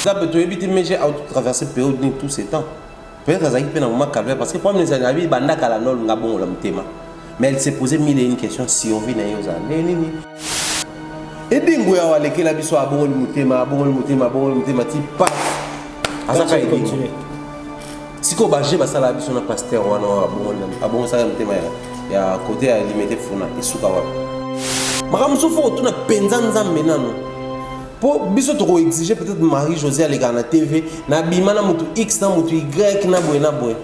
Ça peut éviter mais j'ai traversé période de tout ces temps. Peut-être que ça moment calvaire parce que pour les années banda kala nol ngabon la mutema. Mais elle s'est posé mille et une questions si on vit na yoza. Et dingo ya wale kela biso abon le mutema ti pa. Azaka continue. Si ko baje basala biso na pasteur wana abon ça mutema ya côté à limiter funa isuka wa. Makamuso fo tuna penza nzambe nano. Pour biso to exiger peut-être Marie-Josée aller na TV na bimana mutu X na mutu Y na boy.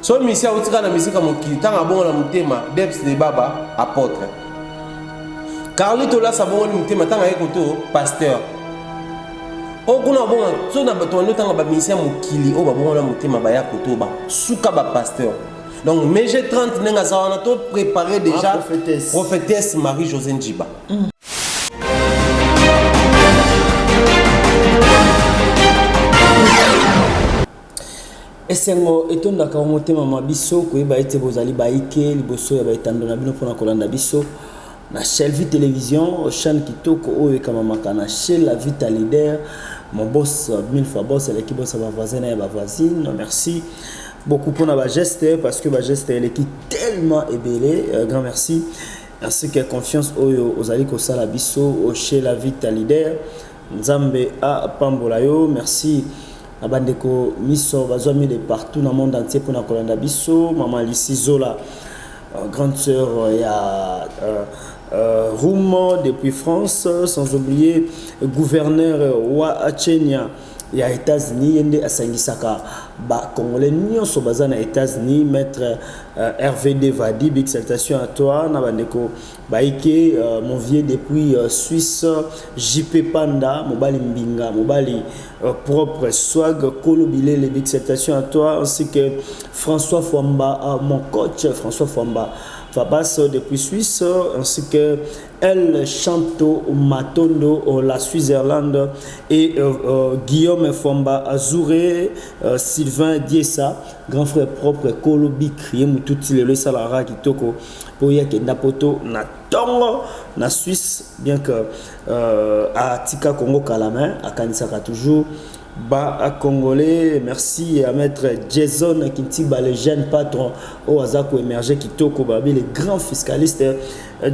So misia utika na misika mokili tanga bongo na mutema Debs de Baba apôtre. Carlito la sabongo ni mutema tanga ekoto pasteur. O kuna bongo so na bato ndo tanga ba misia mokili o ba bongo na mutema ba ya koto ba suka ba pasteur. Donc Mege 30 nenga zawana to préparer déjà prophétesse Marie-Josée Njiba. Esengo etonda ka motema mabiso ko eba ete bozali baike liboso ya baitando na bino pona kolanda biso na Shelvi Télévision chaîne kitoko oyo kama makana chez la Vita Leader mon boss mille fois boss l'équipe boss ba voisin et ba voisine merci beaucoup pour ba geste parce que ba geste elle est tellement ébélé grand merci ainsi que confiance oyo ozali ko sala biso chez la Vita Leader nzambe a pambola yo merci abandeko miso bazwami de partout dans le monde entier pour na kolanda biso maman Lissi Zola grande sœur ya Roum depuis France sans oublier gouverneur wa Kenya ya États-Unis yende asangisaka ba congolais nyonso baza na États-Unis maître RVD Vadi big salutation à toi na bandeko baike mon vieux depuis Suisse JP Panda mobali mbinga mobali propre swag Kolobile les big salutation à toi ainsi que François Fwamba mon coach François Fwamba Fabas depuis Suisse ainsi que El Chanto Matondo la Suisse-Irlande et Guillaume Fomba Azouré Sylvain Diessa grand frère propre Kolobik tout le salara qui toko pour y a poto na tongo na Suisse bien que à Tika Congo Kalamain à Kanisaka toujours bas à Congolais merci à maître Jason Kintiba le jeune patron au Azako émergé Kitoko Babi les grands fiscalistes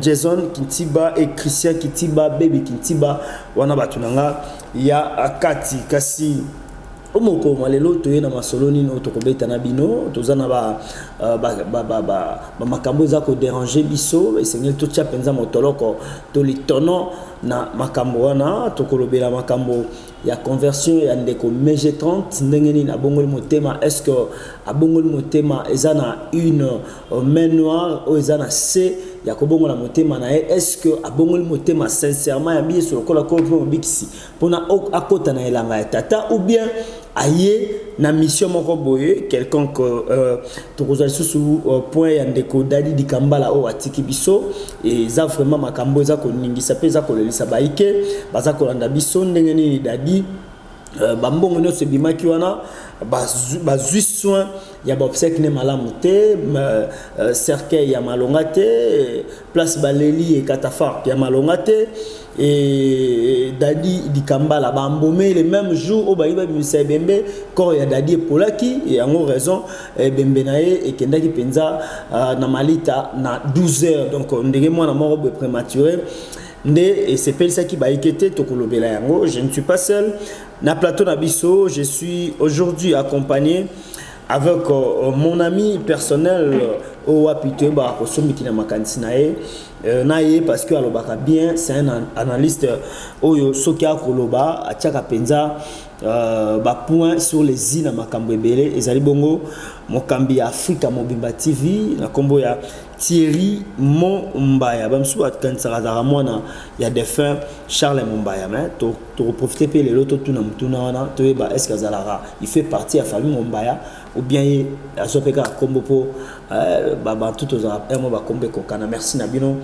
Jason Kintiba et Christian Kintiba baby Kintiba wana batunanga ya akati kasi omoko malelo toye na masoloni no tokobeta na bino tozana ba makambo za ko déranger biso esengeli to tia penza motoloko to litono na makambo wana tokolobela makambo ya conversion ya ndeko Mege 30 ndengeni na bongoli motema est-ce que abongoli motema ezana une main noire ou ezana C ya kobongola motema na est-ce que abongoli motema sincèrement ya biso lokola ko bikisi pona akota na elanga ya tata ou bien aye na mission moko boye quelconque tokozali sous point ya ndeko Dadi Dikambala o atiki biso et za vraiment makambo za ko ningisa pe za ko lelisa baike baza ko landa biso ndengeni Dadi bambongo nyonso bimaki wana bazwi soin ya bobsek ne malamu te cercueil ya malonga te place baleli et catafalque ya malonga te et Dadi Dikambala bambomé le même jour au baïba bimisa bembe corps ya Dadi epolaki et en raison bembe nae et kendaki penza na malita na 12h donc ndenge mwana moko prématuré et c'est pour ça qui va équiter tokolobela yango je ne suis pas seul na plateau Nabiso je suis aujourd'hui accompagné avec mon ami personnel au apité ba ko somiki na makanisi nae parce que alobaka bien c'est un analyste oyo soki akoloba atiaka penza ba point sur les îles makambo ebele ezali bongo mokambi ya Africa Mobimba TV na kombo ya Thierry Mombaya bamsu atkansaka za mwana ya défunt Charles Mombaya mais to profiter pe lelo to tuna mutuna wana to ba est-ce que zalara il fait partie à famille Mombaya ou bien azopeka kombo po ba tout aux mo ba kombe kokana merci Nabino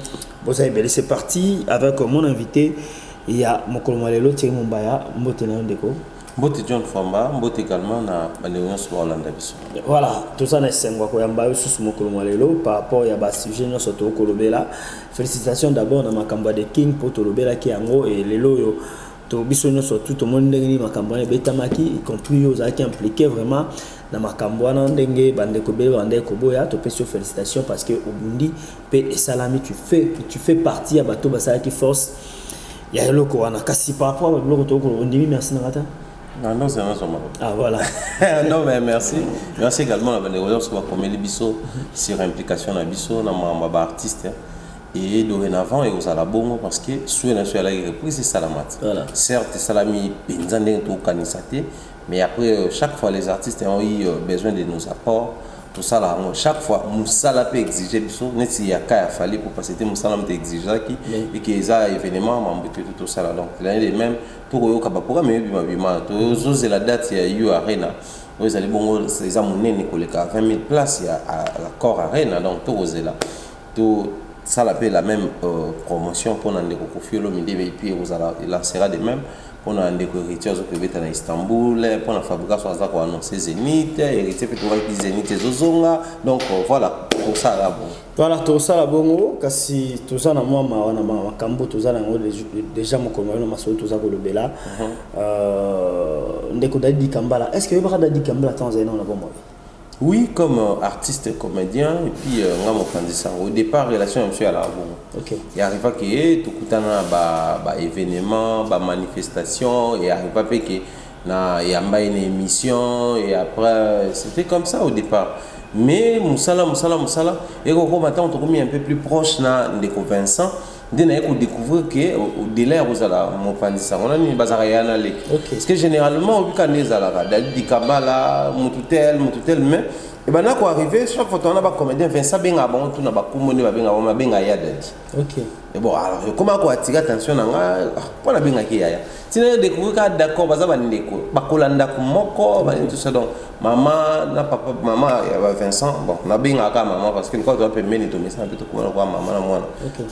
boza ebele c'est parti avec mon invité il y a mokolo lelo Thierry Mombaya mbote na ndeko Mbote John Famba, mbote également na Banéon Swalanda biso. Voilà, tout ça n'est sengwa ko yamba yo susu mokolo malelo par rapport ya ba sujet no soto kolobela. Félicitations d'abord na makambo de King pour tolobela ki yango et lelo yo to biso nyonso tout le monde ndenge ni makambo wana ebetamaki y compris aux qui impliqué vraiment na makambo wana ndenge bandeko bele bandeko boya topesi yo félicitations parce que obundi pe esalami tu fais partie ya bato basalaki force ya eloko wana kasi par rapport à biloko tokondimi merci nangata. Ah non, c'est un autre. Ah voilà. Non, mais merci. Merci également à la Bénévolence qui va commettre les bisous sur l'implication de bisous dans ma artiste. Et dorénavant, et aux alabons, parce que soit la reprise, c'est salamat. Voilà. Certes, salami, pinzandé, tout canisate, mais après, chaque fois, les artistes ont eu besoin de nos apports. Tout ça là, chaque fois, Moussala peut exiger bisous, net s'il y a qu'à falloir pour passer Moussala peut exiger qui et que ça événement m'embêter tout ça là. Donc l'année même pour eux capable mais bima tous c'est la date il y a eu arena. Vous allez bon c'est ça mon nez collecte 20 000 places il y a l'accord arena donc tout là. Tout ça la la même promotion pour n'en découvrir le midi et puis vous allez lancera de même pour la héritier qui est à Istanbul, pour la fabrication de quoi annoncer Zénith, héritier peut trouver qui Zénith et Zozonga. Donc voilà, pour ça là bon. Voilà, tout ça là bon, kasi tout ça na moi ma kambo tout ça na déjà mon commun na maso tout ça ko lobela. Ndeko Dadi Kambala. Est-ce que vous avez Dadi Kambala tant zénon na bon moi? Oui, comme artiste et comédien, et puis au départ, relation avec M. Alabon. Okay. Il arrive que tout le événement, manifestation, il arrive que il y a une émission, et après, c'était comme ça au départ. Mais Moussala, et quand on est un peu plus proche de Vincent, on a découvert que au délai vous allez mon pandisa on a une bazariana lek parce que généralement au week-end les alara Dadi Kambala mututel mais et ben là quoi arrivé chaque fois on a pas comédien Vincent benga bon tout na ba kumoni ba benga ya Dadi. OK. Et bon alors comment quoi attirer attention na pour la benga ki ya tina découvrir que d'accord baza ba ndeko ba kolanda ko moko ba tout ça donc maman na papa maman ya Vincent bon na benga ka maman parce que quand on peut mener tout ça peut comment quoi maman na moi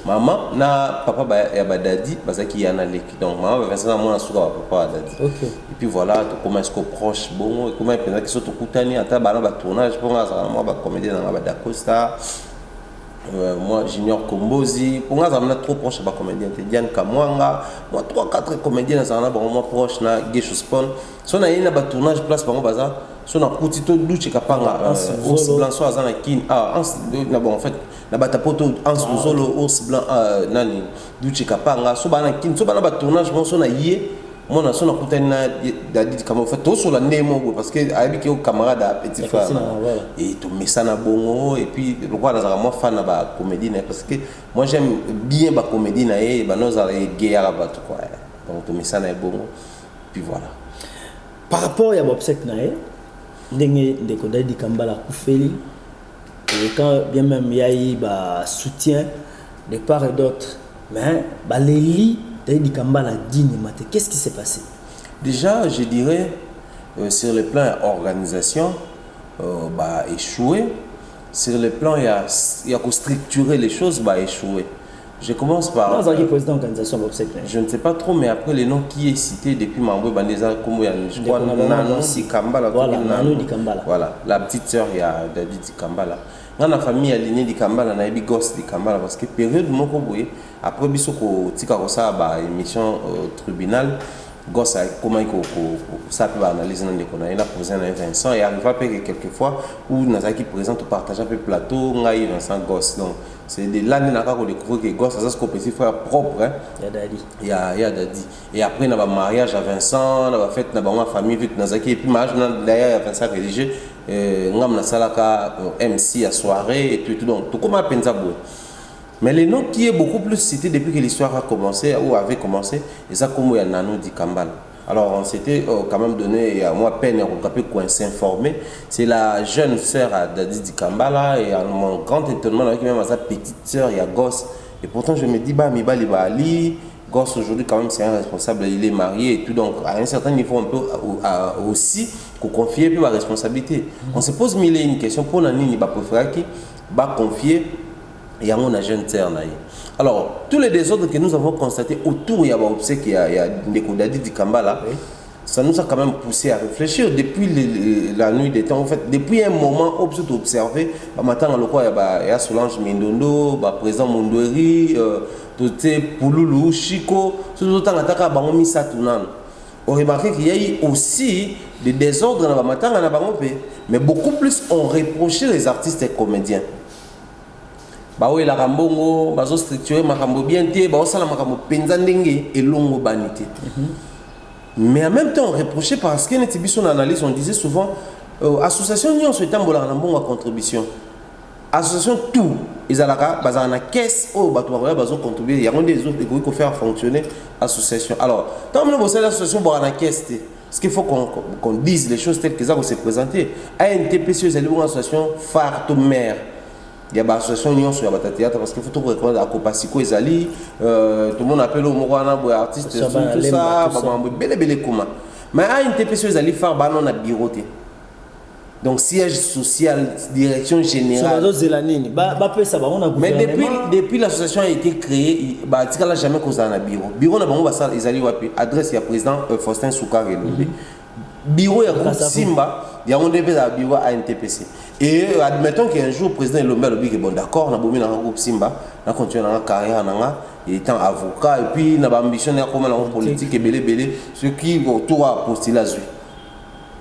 maman na papa ya ba Dadi baza ki yana leki donc maman Vincent na moi na suka papa Dadi. OK. Et puis voilà tout comment est-ce que proche bon comment pensa que so to kutani ata ba na ba tournage pour moi ba comédien na ba Dacosta. Moi Junior Kombozi pour moi ça m'a trop proche ba comédien Diane Kamwanga moi 3-4 comédiens ça m'a vraiment proche na Gesho Spawn so na ina ba tournage place bango baza so na kutito duche kapanga ours blanc so azana kin na bon en fait na ba tapoto en solo ours blanc nani duche kapanga so bana kin so bana ba tournage bon so na yé moi na so na kutana Dadi Kambala en fait tout sur la nemo parce que avec au camarade à petit frère et tout mais ça na bongo et puis le quoi na moi fan na ba comédie parce que moi j'aime bien ba comédie na et ba nous aller guerre ba tout quoi donc tout mais ça na bongo puis voilà par rapport à Bobsek na ndenge ndeko Dadi Kambala kufeli et quand bien même y a eu ba soutien de part et d'autre mais ba Leli Dadi Kambala digne maté qu'est-ce qui s'est passé? Déjà je dirais sur le plan organisation échoué sur le plan il y a que structurer les choses échoué. Je commence par président d'organisation Bobsek. Je ne sais pas trop mais après les noms qui est cité depuis Mambo Bandeza comme je crois Nano Kambala voilà la petite sœur il y a Dadi Kambala. Dans la famille alignée de Kambala na ebi gosse de Kambala parce que période moko boye après biso ko tika ko ça ba émission tribunal gosse comment ça peut analyser dans des connais na posé na Vincent et arrive pas que quelquefois où nazaki présente partager un peu plateau ngai Vincent gosse donc c'est de là na ka ko découvrir que gosse ça c'est petit frère propre hein il y a Dadi et après na ba mariage à Vincent na ba fête na ba ma famille vite nazaki et puis mariage d'ailleurs Vincent religieux ngam na salaka MC à soirée et tout donc tout comment pensa boy mais les noms qui est beaucoup plus cité depuis que l'histoire a commencé ou avait commencé et ça comme il y a Nano Di Kambala alors on s'était quand même donné à moi peine à s'informer c'est la jeune sœur à Dadi Kambala et à mon grand étonnement avec même à sa petite sœur il y a gosse et pourtant je me dis bah mi bali bali gosse aujourd'hui quand même c'est un responsable il est marié et tout donc à un certain niveau on peut aussi confier plus la responsabilité on se pose mille et une questions pour nani ba préférer qui va confier et à mon jeune sœur naïe. Alors tous les désordres que nous avons constatés autour il y a Bobsek il y a Ndeko Dadi Kambala ça nous a quand même poussé à réfléchir depuis la nuit des temps. En fait, depuis un moment, on peut observer, matin, il y a Solange Mindondo, président Mondoueri, Pouloulou, Chico, tout le temps, on remarque qu'il y a eu aussi des désordres dans le matin, mais beaucoup plus on reprochait les artistes et comédiens. Oui, la rambongo, bazo structuré makambo bien té, sala makambo penza ndenge et longo banité. Mais en même temps, on reprochait parce que notre son analyse, on disait souvent, association n'y on souhaitait la rambongo contribution. Association tout, ils ont la caisse, bazo contribuer, il y a des autres qui peuvent faire fonctionner l'association. Alors, tant que vous avez l'association, vous avez la caisse. Parce qu'il faut qu'on dise les choses telles que ça vous s'est présenté. ANTPC, vous avez une association phare de mère. Il y a une association sur le théâtre parce qu'il faut tout reconnaître à Copasico et Zali. Tout le monde appelle au Morana, artiste, tout ça. Mais ANTPC, vous allez faire un bureau. Donc, siège social, direction générale. Mais depuis l'association a été créée, il n'a jamais causé un bureau. Bureau, ils allaient adresse le président Faustin Soukar. Bureau, il y a groupe Simba, il y a un bureau à NTPC. Et admettons qu'un jour, le président Lomé dit que bon, d'accord, on a beau un groupe Simba, on a continué dans la carrière, il est avocat, et puis on a ambition de faire une politique et belé, ce qui autour à postuler à lui.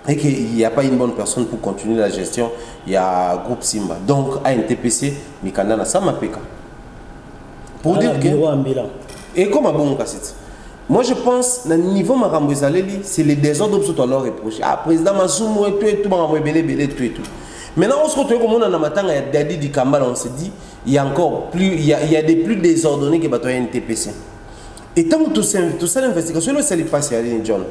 Et qu'il n'y a pas une bonne personne pour continuer la gestion, il y a un groupe Simba. Donc, à NTPC, Mikanda, ça m'a péca. Pour dire que. Et comme à bon cassette. Moi, je pense, au niveau Marambo Zaleli, c'est les désordres que tu leur reproché. Ah, président Massoumou et tout, Marambo Belé, tout et tout. Maintenant, on se retrouve comme on a il y a Dadi du Kambal, on se dit, il y a encore plus, il y a des plus désordonnés que le NTPC. Et tant que tout ça, l'investigation, c'est le passé à John.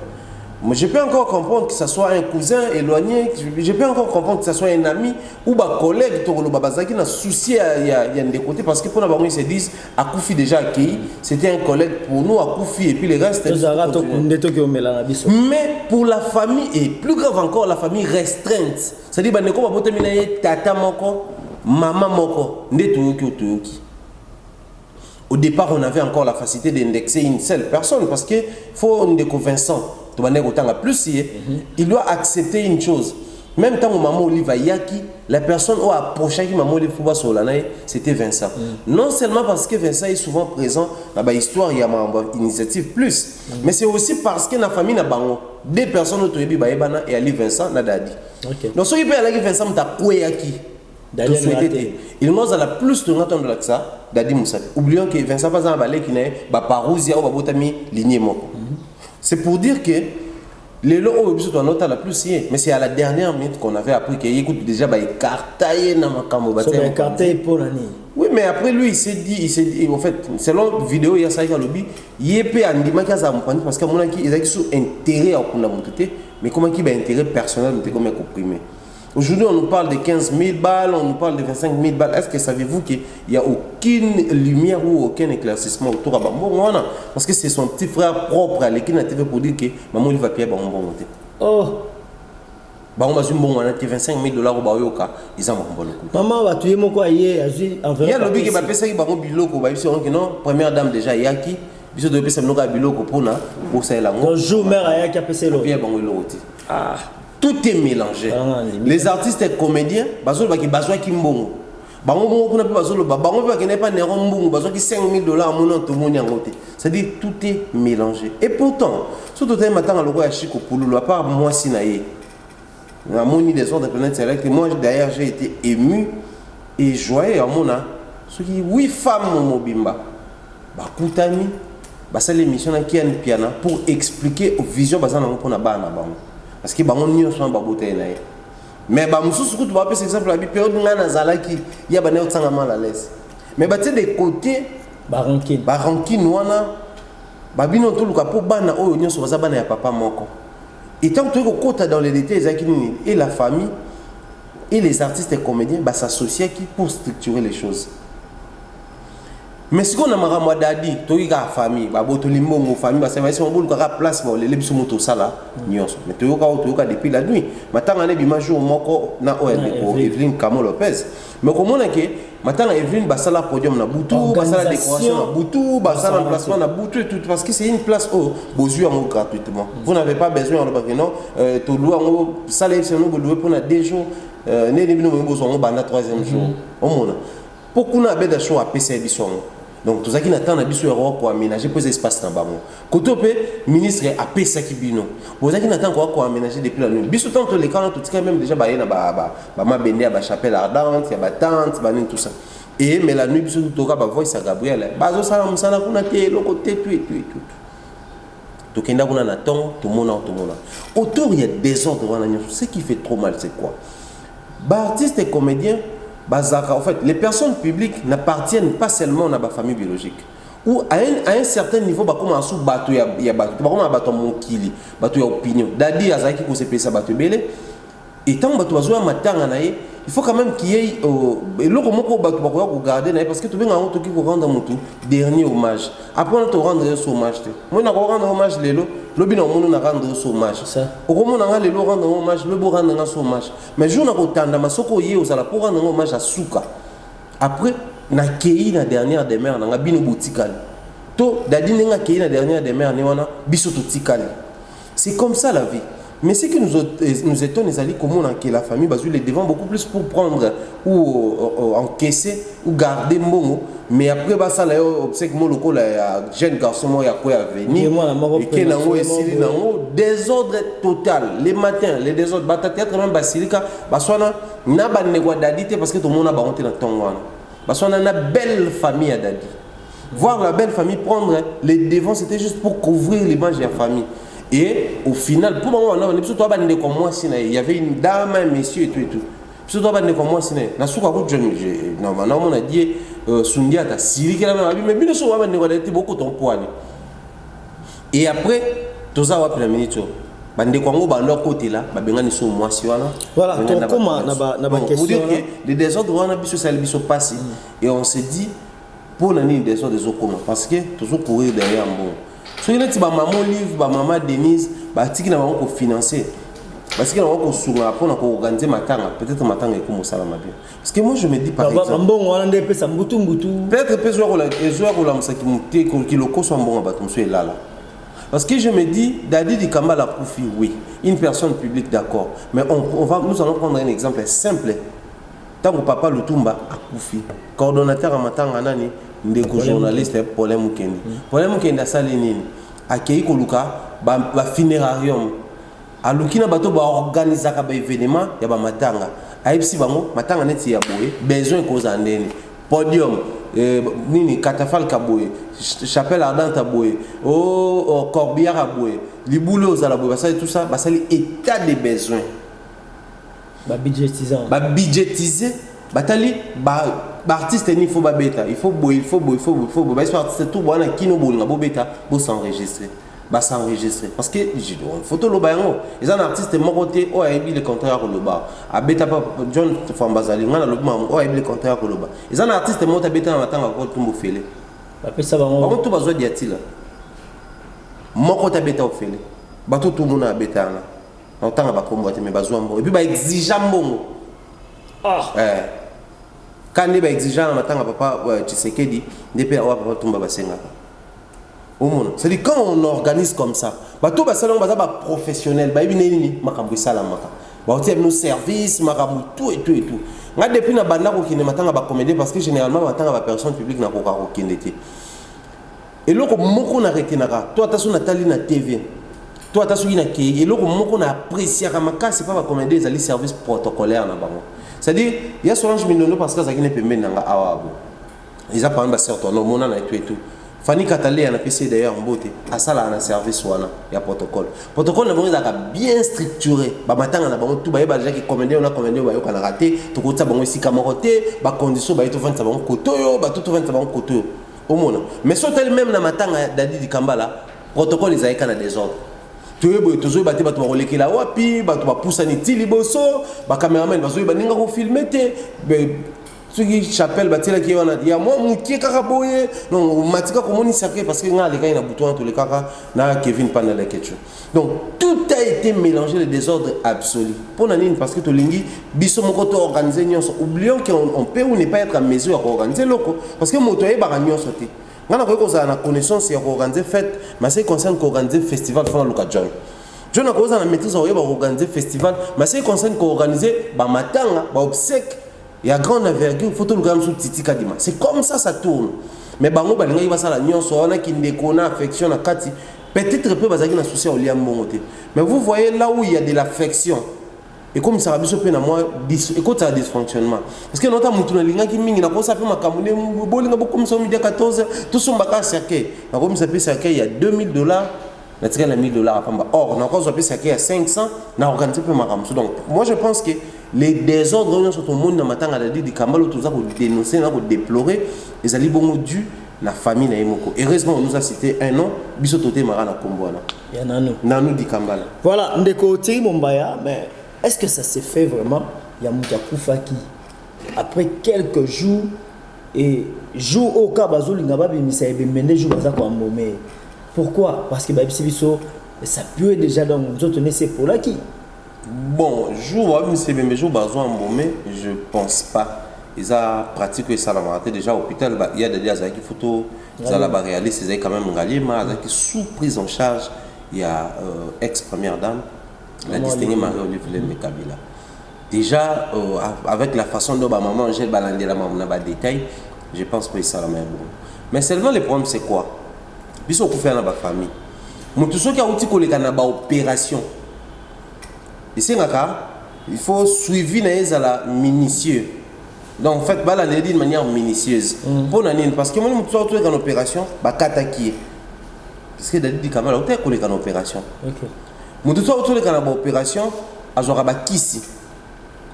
Moi, je peux encore comprendre que ce soit un cousin éloigné, je peux encore comprendre que ce soit un ami ou un collègue qui n'a souci il y a des côtés parce que pour nous, ils se disent Akoufi déjà accueilli, c'était un collègue pour nous, Akoufi et puis les restes. Mais pour la famille, et plus grave encore, la famille restreinte, c'est-à-dire que tata moko, maman moko, au départ, on avait encore la facilité d'indexer une seule personne parce qu'il faut un Vincent. Il doit accepter une chose. Même temps où maman Oliva Yaki, la personne qui a approché maman Oliva Solanaï, c'était Vincent. Non seulement parce que Vincent est souvent présent dans l'histoire, il y a une initiative plus, mais c'est aussi parce que dans la famille, des personnes autour de Baïbana et Ali Vincent Nadadi. Donc, ce qui peut aller Vincent, tu as Yaki. Il nous a plus de temps de ça, Dadi Moussa. Oublions que Vincent pas un balai qui n'est pas parousia ou babotami ligné moko. C'est pour dire que les lots ont noté la plus sié, mais c'est à la dernière minute qu'on avait appris qu'il écoute déjà écarté dans ma cambo. Écarté pour l'année. Oui, mais après lui, il s'est dit, en fait, selon la vidéo, il y a ça qui a lobby, il peut andima qui a ça parce que mon qui est sous intérêt à prendre mais comment qui a intérêt personnel de comme comprimé. Aujourd'hui, on nous parle de 15 000 balles, on nous parle de 25 000 balles. Est-ce que savez-vous qu'il n'y a aucune lumière ou aucun éclaircissement autour de Bambo? Parce que c'est son petit frère propre à l'équipe native pour dire que maman il va payer Bambo monter. Oh! Bambo a dit bon, on a 25 000 $, au Bayoka, ils ont bon le coup. Maman va tuer mon quoi hier, il y a le but qui va payer ça, Bambo Biloko, non, première dame déjà, Yaki, bisous de payer ça, Biloko pour ça, là. Donc, jour mère à Yaki a payé l'eau. Ah! Tout est mélangé. Les artistes et comédiens, bazolo baki bazwa ki mbongo. Bango bongo kuna pe bazolo bango pe bakene pa nero mbongo, bazwa ki 5 000 $ mono to moni ngote. C'est-à-dire tout est mélangé. Et pourtant, surtout tay matanga loko ya Chico Pouloulou à part moi sinaye. Na moni des ordres de planète select et moi d'ailleurs j'ai été ému et joyeux à mona. Ce qui 8 femmes mobimba. Ba kutami ba sala émission na ki an piana pour expliquer aux visions bazana pour na bana bango. Parce que bango nyo so ba boté na ye. Mais ba mususu kutu ba pesa exemple la bi période ngana zalaki ya ba ne otsanga mal à l'aise. Mais ba té des côtés barankin wana ba bino to luka po bana oyo nyo so baza bana ya papa moko. Et tant que tu kota dans les détails et la famille et les artistes et comédiens ba s'associer qui pour structurer les choses. mais si on a makamwa dadi toki ka famille ba boto limbongo famille ba c'est on bolu ka place ba le biso moto sala nyonso mais toyoka depuis la nuit matanga ne bima jour moko na OND ko Evelyne Kamo Lopez mais comment on que matanga Evelyne ba sala podium na butu ba sala décoration na butu ba sala emplacement na butu et tout parce que c'est une place où bozu en gratuitement vous n'avez pas besoin on ba non to louer en sala c'est nous louer pour na 2 jours né bino besoin on ba na 3e jour au monde pourquoi on a besoin de choix à PC biso. Donc tout ça qui n'attend biso pour aménager pour espace dans bango. Côté ministre a payé ça qui bino. Vous ça qui n'attend quoi aménager depuis la nuit. Biso tant les cas tout ça même déjà ba na ba ma bende à chapelle ardente, il y a ba tente, ba tout ça. Et mais la nuit biso tout ka ba voice à Gabriel. Bazo sala musala kuna te le côté tout. To kenda kuna na temps tout monde. Autour il y a désordre wana. Ce qui fait trop mal c'est quoi? Ba artiste et comédien en fait, les personnes publiques n'appartiennent pas seulement à la famille biologique. Ou à un certain niveau, bah comme un sous bateau, il y a bateau, bah comme un bateau mon kili, bateau opinion. Dadi azaki ko se paye ça bateau belé. Et tant bateau azoa matanga nae, il faut quand même qu'il y ait le comment ko bateau ba ko garder nae parce que tu bien en tout qui ko rendre mon dernier hommage. Après on te rendre ce hommage. Moi na ko rendre hommage lelo. Lobi na monu na rendre ce hommage. Au moment na le rendre hommage, le beau rendre ce hommage. Mais jour na ko tanda masoko ye ozala pour rendre hommage à Souka. Après na kei na dernière des mères na bino botikali. To dadi nga kei na dernière des mères ne wana biso to tikali. C'est comme ça la vie. Mais ce qui nous étonne, les alliés, comment que la famille basu les devant beaucoup plus pour prendre ou encaisser ou garder mon. Mais après, ça là, c'est que mon local là, jeune garçon moi, il y a quoi à venir. Et que nango esili nango désordre total. Les matins, les désordres. Bata théâtre même basilika, baswana na ba negwa dadité parce que tout le monde a baronté dans ton wana. Baswana na belle famille à dadi. Voir la belle famille prendre les devants, c'était juste pour couvrir l'image de la famille. Et au final, pour moi, il y avait une dame, un monsieur et tout. Surtout, on a dit Sundia, tu as Siri, mais bien sûr, on a beaucoup ton poids. Et après, tout ça, on a pris la minute. Bande Kongo ba leur côté là ba benga ni so mwasi wana voilà donc comment na ba question les désordres wana biso ça biso passé et on se dit pour la nuit des ordres des comment parce que toujours courir derrière bon so il est ba maman livre ba maman Denise ba tiki na ba ko financer parce que na ko sunga pour na ko organiser matanga peut-être matanga et comme ça la bien parce que moi je me dis par exemple mbongo wana ndé pesa mbutu peut-être pesa ko la musaki muté ko kiloko so mbongo ba tumso elala. Parce que je me dis, Dadi Di Kambala Koufi, oui, une personne publique, d'accord. Mais nous allons prendre un exemple simple. Tant que papa Lutumba a Koufi, coordonnateur à Matanga Nani, ndeko journaliste Paulin Mukendi. Paulin Mukendi a Salinini, a Keiko Luka, ba funérarium. A Lukina Bato ba organiser un événement, ya ba Matanga. A Ipsi Bango, Matanga neti ya boye, besoin cause andeni. Podium. Nini Katafal Kaboué, Chapelle Ardente Aboué, Corbière Aboué, Liboulé aux Alaboué, tout ça, c'est l'état des besoins. Budgétiser, batali, artiste il faut bêta, il faut artiste tout bon qui nous bon bêta pour s'enregistrer. S'enregistrer parce que photo lo bayango ils un artiste mon côté o aibi le contraire le bas a beta John Fambazali ngana lo bas o aibi le contraire le bas ils un artiste mon ta beta na matanga ko tumbo fele ba pesa bango tout bazo diatila mon côté beta o fele bato tout mona beta na tanga ba kombo te me bazo mbo et puis ba exigeant mbongo quand ni ba exigeant na matanga papa Tshisekedi ndepé wa papa tumba basenga. C'est-à-dire quand on organise comme ça, bateau basalon baza ba professionnel, ba ibine nini makambo sala maka. Ba otie nos services, makambo tout et tout. Nga depuis na banda ko kine matanga ba comédie parce que généralement matanga ba personne publique na ko ka ko kinde te. Et loko moko na retenaka, toi ta so na tali na TV. Toi ta so na ke, et loko moko na apprécier ka maka c'est pas ba comédie les ali service protocolaire na bango. C'est-à-dire il y a Solange Mindono parce que ça qui ne peut même nga awa bo. Ils a pas un bassin ton mona na et tout. Fanny Katalé a PC d'ailleurs en beauté. À ça là, on a service ou il y a protocole. Protocole, on a bien structuré. Bah maintenant on a bon tout bah déjà qui commandé on a commandé bah on a raté. Tout côté ça bon ici camaroté. Bah condition bah tout vendre ça bon côté bah tout vendre ça bon côté. Au monde. Mais sur tel même na matanga Dadi Di Kambala, protocole ils avaient qu'un désordre. Tu es toujours battu bah tu vas reléquer la wapi bah tu vas pousser ni tili bosso bah caméraman bah tu vas ninga ko filmer te. qui chapelle batela qui wana ya moi mukie kaka boye non matika komoni sacré parce que nga les gars na bouton tous les kaka na Kevin Panala kecho. Donc tout a été mélangé, le désordre absolu. Pour nani parce que to lingi biso moko to organiser nyonso. Oublions qu'on peut ou ne pas être en mesure à organiser loko parce que motoye ba nyonso te. Nga na ko za na connaissance ya organiser fête, mais c'est concerne organiser festival fona luka joy. Je na ko za na maîtrise à organiser festival, mais c'est concerne organiser ba matanga, ba obsèque. Il y a grande envergure, il faut tout le grand sous Titi Kadima. C'est comme ça tourne. Mais bango balinga il va ça la nyonso on a qui ndekona affection na kati. Peut-être peu bazaki na souci au liam bongoté. Mais vous voyez là où il y a de l'affection. Et comme ça rabiso pe na moi écoute ça dysfonctionnement. Parce que notre mutuna linga ki mingi na ko ça pe makamune bolinga beaucoup comme midi 14 tout son baka cercueil. Na comme ça pe cercueil il y a $2000 na tika na $1000 à pamba. Or na ko ça pe cercueil à 500 na organiser pe makamsu. Donc moi je pense que les désordres sur tout le monde dans matanga da di kambalo tout ça pour dénoncer na pour déplorer les ali bongo dû la famille na Emoko. Heureusement on nous a cité un nom biso toté marana kombona. Ya nanu. Nanu di Kambala. Voilà, ndeko Thierry Mombaya, mais est-ce que ça s'est fait vraiment? Ya muta kufaki après quelques jours et jour au cas bazoli ngaba bimisa ebe mende jour baza ko mbomé. Pourquoi? Parce que babisi biso ça peut déjà donc nous autres c'est pour là qui. Bon, jour mais jour bazo mbomé, je pense pas. Ils ont pratiqué ça la matin déjà au hôpital, il y a des qui photo, ils ont la réaliste, ils ont quand même ngalié, mais sous prise en charge, il y a ex-première dame, la distinguée Marie-Olive Kabila. Déjà avec la façon dont ma maman j'ai balandé la maman dans détail, je pense que ça la même. Mais seulement le problème c'est quoi? Bis au faire dans la famille. Mon tout ce qui a outil collé dans la opération. Ici il faut suivre la minutieux. Donc en fait, bah, la dit de manière minutieuse. Pour nani parce que moi je suis en opération, bah kataki. Parce que dit quand même là, on est en opération. OK. Moi je suis en opération, à genre bah kisi.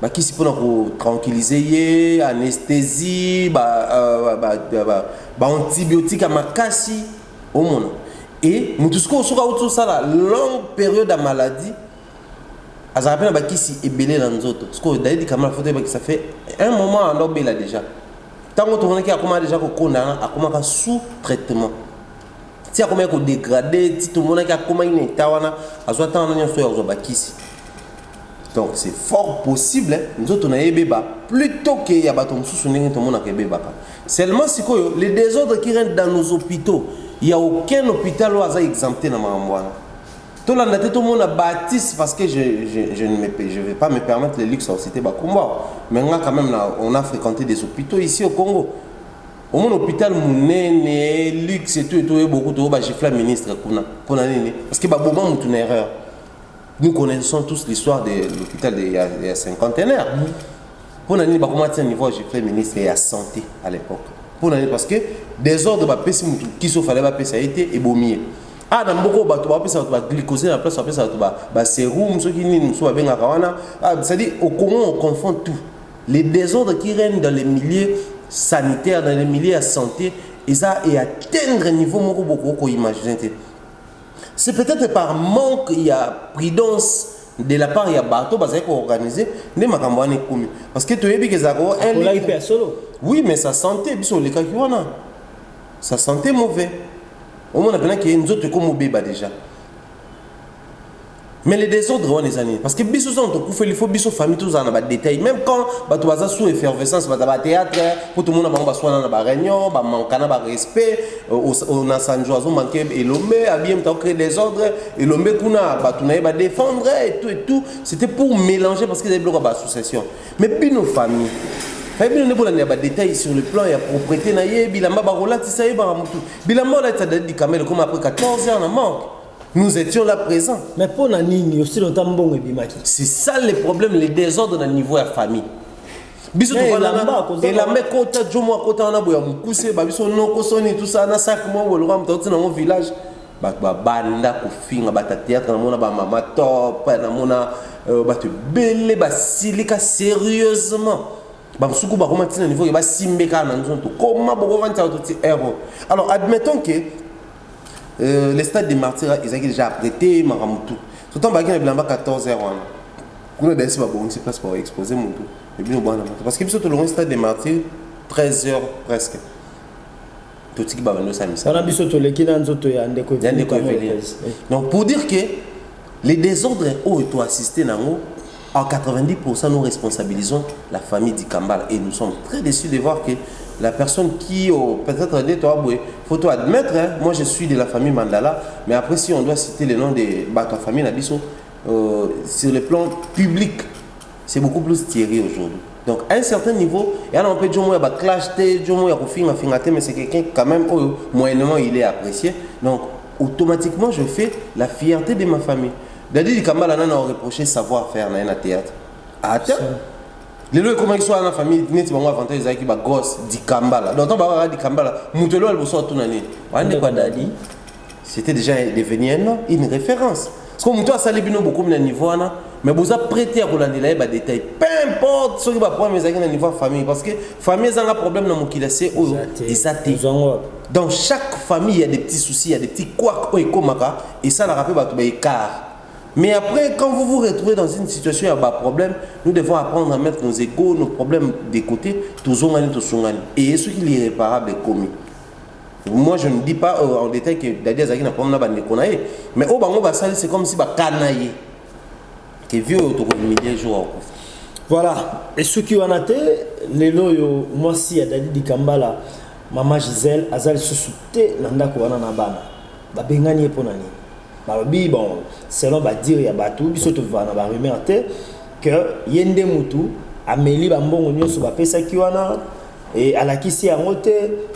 Bah kisi pour nous tranquilliser, anesthésie, bah antibiotiques à makasi au monde. Et moi tout ce qu'on soit ça la longue période de maladie. As rappelé ba kisi ebelé dans nous autres. Parce que d'ailleurs quand même ça fait un moment en obé là déjà. Tant que on qui a comment déjà ko kona a comment sous traitement. Si a comment ko dégradé, si tout le monde qui a comment il est tawana, azo tant on a so ba kisi. Donc c'est fort possible nous autres on a bébé plutôt que ya batom sous ndenge tout le monde a bébé. Seulement si les désordres qui rentrent dans nos hôpitaux, il y a aucun hôpital où a exempté na mamwana. Tout le monde a bâti parce que je ne vais pas me permettre le luxe en cité Bakumba. Mais quand même, on a fréquenté des hôpitaux ici au Congo. Au moins, l'hôpital Mounene, luxe et tout, beaucoup de gens j'ai fait le ministre. Parce que Babouman a une erreur. Nous connaissons tous l'histoire de l'hôpital il y a 50 ans. Pour l'année, Babouman a un niveau, j'ai fait le ministre et la santé à l'époque. Pour l'année, parce que des ordres qui se fallait ça a été ébaumier. Ah, dans beaucoup de gens, ça va glycoser la place, ça va sérum, ceux qui n'y sont pas bien à c'est-à-dire, au Congo, on confond tout. Les désordres qui règnent dans les milieux sanitaires, dans les milieux de santé, et ça est atteindre un niveau beaucoup imaginer. C'est peut-être par manque, il y a prudence de la part, il y a bateau, parce qu'on organise, mais ma campagne est commune. Parce que tu es bien que ça va solo. Oui, mais sa santé, les cas qui ont sa santé mauvaise. Au moins, on a qu'il y a une autre comme bébé déjà. Mais les désordres, on les années. Parce que biso sont il faut biso famille tous en détail. Même quand tu vas sous effervescence, tu vas théâtre, pour tout le monde va soigner dans la réunion, va manquer de respect, on a San Joazo manqué et l'homme a bien créé des ordres et l'homme kuna va défendre et tout. C'était pour mélanger parce qu'il y a des blocs d'association. Mais puis nos familles. Il y a des détails sur le plan, il y a propriété, il y a des comme après 14 ans, on manque. Nous étions là présents. Mais pour Nani, aussi longtemps bon et bimaki. C'est ça le problème, les désordres dans le niveau de la famille. Biso to et la mec kota jomo kota na boya mukuse ba biso no kosoni tout ça na sac mo bo lora mtoti na mon village ba banda ko finga ba théâtre na mona ba mama top na mona ba te belé ba silika sérieusement. Bamsuku ba comment tina niveau ba simbeka na nzonto comment boko vanta auto héros. Alors admettons que les stades des martyrs ils ont déjà prêté Maramutu. Surtout ba kina bilamba 14 heures. Quand on c'est pas bon, c'est place pour exposer mon tout. Et puis, parce que tout le long, stade des martyrs, 13 heures presque. Tout ce qui va venir, ça me semble. Donc, pour dire que les désordres où tu assisté, en 90%, nous responsabilisons la famille d'Ikambala. Et nous sommes très déçus de voir que la personne qui, peut-être, il faut admettre, hein, moi je suis de la famille Mandala, mais après, si on doit citer le nom de ta famille, sur le plan public, c'est beaucoup plus tiré aujourd'hui. Donc, à un certain niveau, il y a un peu de gens qui clash, mais c'est quelqu'un quand même, moyennement, il est apprécié. Donc, automatiquement, je fais la fierté de ma famille. Dadi Kambala n'a reproché savoir-faire dans un théâtre. Attends. Les gens comment ils sont dans la famille, ils ont avantage qui ba gosse di Kambala. Donc on va di Kambala, Moutelo elle bosse tout l'année. On quoi Dadi? C'était déjà devenu une référence. Parce que Mouto a salé bino beaucoup de niveau là, mais vous a prêté à Roland Delaye ba détail. Peu importe ce qui va prendre mes amis dans niveau famille parce que famille a un problème dans mon qu'il c'est des athées. Dans chaque famille il y a des petits soucis, il y a des petits couacs et ça la rappelle ba tout écart. Mais après, quand vous vous retrouvez dans une situation où il y a un problème, nous devons apprendre à mettre nos égos, nos problèmes de côté, tous ont et ce qui est irréparable est commis. Moi, je ne dis pas en détail que Dadi Azaki n'a pas de konaye, mais au Bango Bassali, c'est comme si Kanaye, qui vit autour de milliers de jours. Voilà. Et ceux qui ont été, les loyaux, moi, si à Dadi Kambala, maman Gisèle, Azal se souté, Nanda Kouana Nabana, Babengani pour Nani. Bon, selon dire il y a batou biso to va na ba rumeur que yende mutu ameli ba mbongo nyoso ba pesa kiwana et à la kisi ya ngote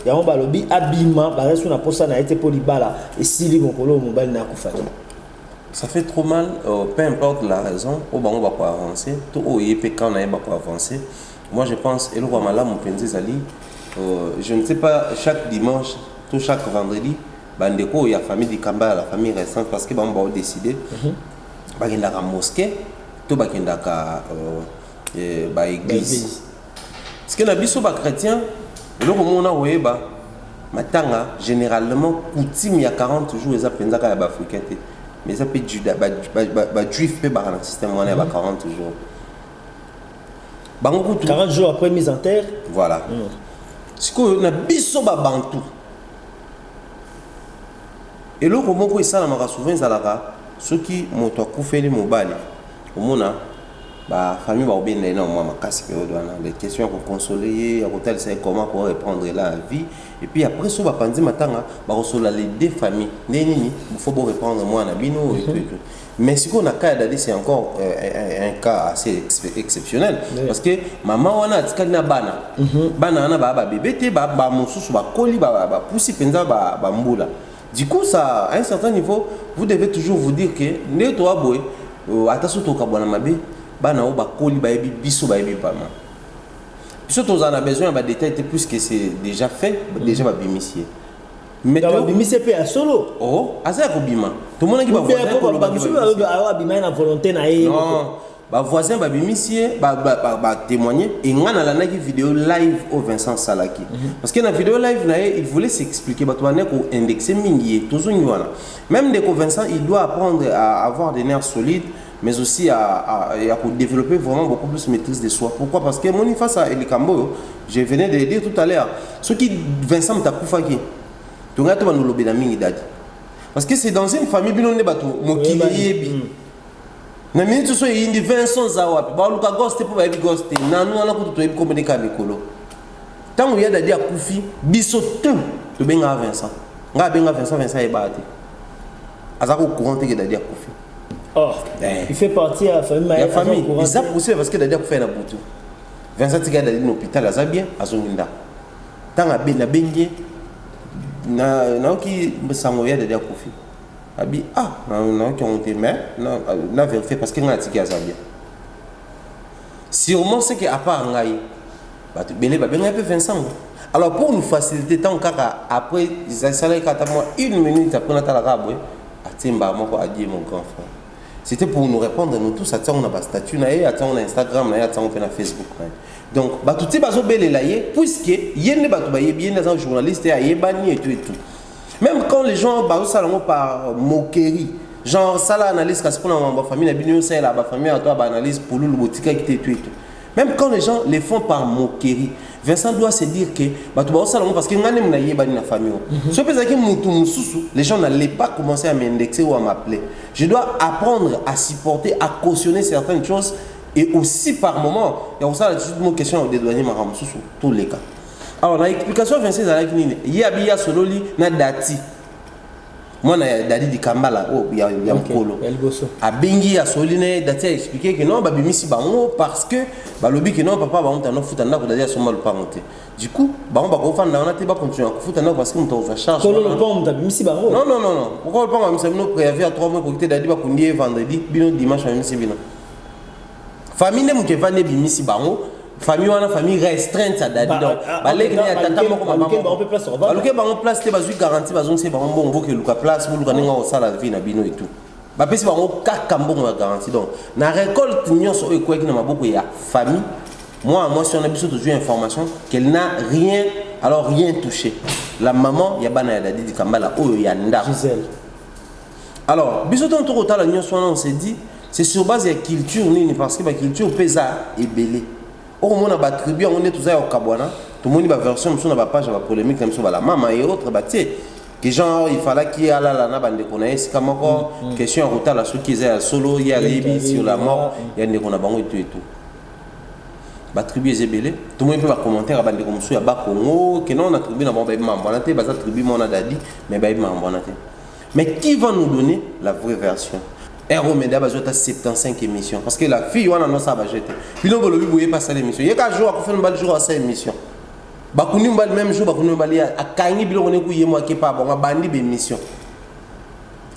ya mo balobi abima ba resu na posa na été polibala et sili mokolo mobali na kufaki. Ça fait trop mal, peu importe la raison, au bango va pas avancer, tout au yep quand on a pas avancer. Moi je pense et le roi malam Mpenzi Zali, je ne sais pas chaque dimanche, tout chaque vendredi bandeko il y a famille du Kambala, la famille récente parce que on va décider bagenda ka mosquée to bagenda ka ba église parce que na biso ba chrétien le komona oyeba matanga généralement coutume il y a 40 jours les appenza ka ba africain mais ça peut juda ba juif pe ba na système on a ba 40 jours bango 40 jours après mise en terre voilà ce que na biso ba bantu. Et là, comment vous ça la souvent ceux qui m'ont coupé les mobiles, au monde, bah famille va bien là, moi ma casse période les questions pour consoler, à côté c'est comment pour reprendre la vie. Et puis après ça va penser matanga, bah recevoir les deux familles, il faut reprendre moi na bino et tout. Mais ce qu'on a cas d'aller c'est encore un cas assez exceptionnel parce que maman wana tikana bana, bana na ba bébé te ba mususu ba koli ba poussi penza ba mbula. Du coup, ça, à un certain niveau, vous devez toujours vous dire que ne toi boy, attention au kabwana mabe, bana o ba koli ba ebi biso ba ebi pas mal. Surtout on a besoin de détails plus que c'est déjà fait, déjà va bimissier. Mais tu bimissier pe à solo. Oh, asa ko bima. Tout le monde qui va voir bima na volonté na e. Non. Bah voisin ba bimissier ba témoigner et ngana la naki vidéo live au Vincent Salaki parce que dans la vidéo live là il voulait s'expliquer ba tourner ko indexer mingi toujours nywana même de Vincent il doit apprendre à avoir des nerfs solides mais aussi à développer vraiment beaucoup plus maîtrise de soi. Pourquoi? Parce que mon face à Elikambo je venais de le dire tout à l'heure ce qui Vincent m'a koufaki tu ngata ba no lobe na mingi dadi parce que c'est dans une famille binonde bato mokili na minute so yindi Vincent Zawapi ba luka ghost pour ba bi ghost na nous na ko to yebi communiquer mikolo tangu ya dadi akufi biso tout to benga Vincent nga benga Vincent e baati azako courant que dadi akufi oh il fait partie de la famille il ça poussé parce que dadi akufi na butu Vincent tika dadi na hôpital azabien azonginda tanga bena bengie na ki sango ya dadi akufi abi non qui ont été mais na vérifié parce que ngati ki azabia sûrement c'est que à part ngai ba tu belé ba benga peu Vincent alors pour nous faciliter tant kaka après ça sala kata moi 1 minute après na tala kabwe atimba moko adie mon grand frère c'était pour nous répondre nous tous à on a ba statut na et attend on a Instagram na et attend on fait na Facebook donc ba tuti bazo belé la ye puisque yene ba to ba yebi yene journaliste ya yebani et tout même quand les gens bazo salongo par moquerie genre ça la analyse parce qu'on a ma famille la bino ça la famille à toi ba analyse pour le botika qui tout et tout. Même quand les gens les font par moquerie, Vincent doit se dire que bah tu vas ça parce que ngane mna yeba na famille. So pesa que mutu mususu, les gens n'allaient pas commencer à m'indexer ou à m'appeler. Je dois apprendre à supporter, à cautionner certaines choses et aussi par moment, il y a ça la toute question de douanier maram mususu tous les cas. Alors la explication Vincent avec nini, yabiya sololi na dati. Moi, Dadi di Kambala, il y a Mkolo. A Bengi, à Soline, Dati a expliqué que non, Babimisi Bango, parce que Balobi, que non, papa, on t'a foutu en Dadi a son mal pas monté. Du coup, on va continuer à foutre en parce qu'on t'a charge. Kolo le pont, Babimisi Bango. Non. Pourquoi le pont, on a prévu à 3 mois pour que Dadi va conduire vendredi, bino dimanche, à Misi Bino. Famille n'est pas de Bimisi Bango. Famille wana famille restreinte à Dadi donc balek ni atata moko mama baluke bango place te bazui garantie bazong se bango bongo ke luka place mo luka nenga osala vie na bino et tout ba pesi bango kaka mbongo ya garantie donc na récolte nyonso oyo kweki na maboko ya famille moi si on a besoin de jouer information qu'elle n'a rien touché la maman ya bana ya Dadi di Kambala oyo ya nda Gisèle. Alors biso ton to kotala nyonso on s'est dit c'est sur base de culture nini parce que la culture pesa est belée. Au moins, on a tribu, on est tous au Kabwana. Tout le monde a une version, on a une page, la polémique, comme ça, la maman et autres, que genre, il fallait qu'il y ait la bande de connaissances, comme encore, question en retard, ceux qui étaient solo, il y a les sur la mort, il y a des connaissances et tout. La tribu est belée. Tout le monde peut commenter à bande de connaissances, il y a bas Congo, que non, on a tribu, on a bas mambanate, bas tribu, on a dadi, mais bas mambanate. Mais qui va nous donner la vraie version? Héros Média va jouer 75 émissions parce que la fille on a non ça va jeter. Puis nous vous voyez pas ça l'émission. Il y a 4 jours à faire une balle jour à cette émission. Bakuni mbal même jour bakuni mbal ya akangi bilo on ku yemo akepa ba bandi be émission.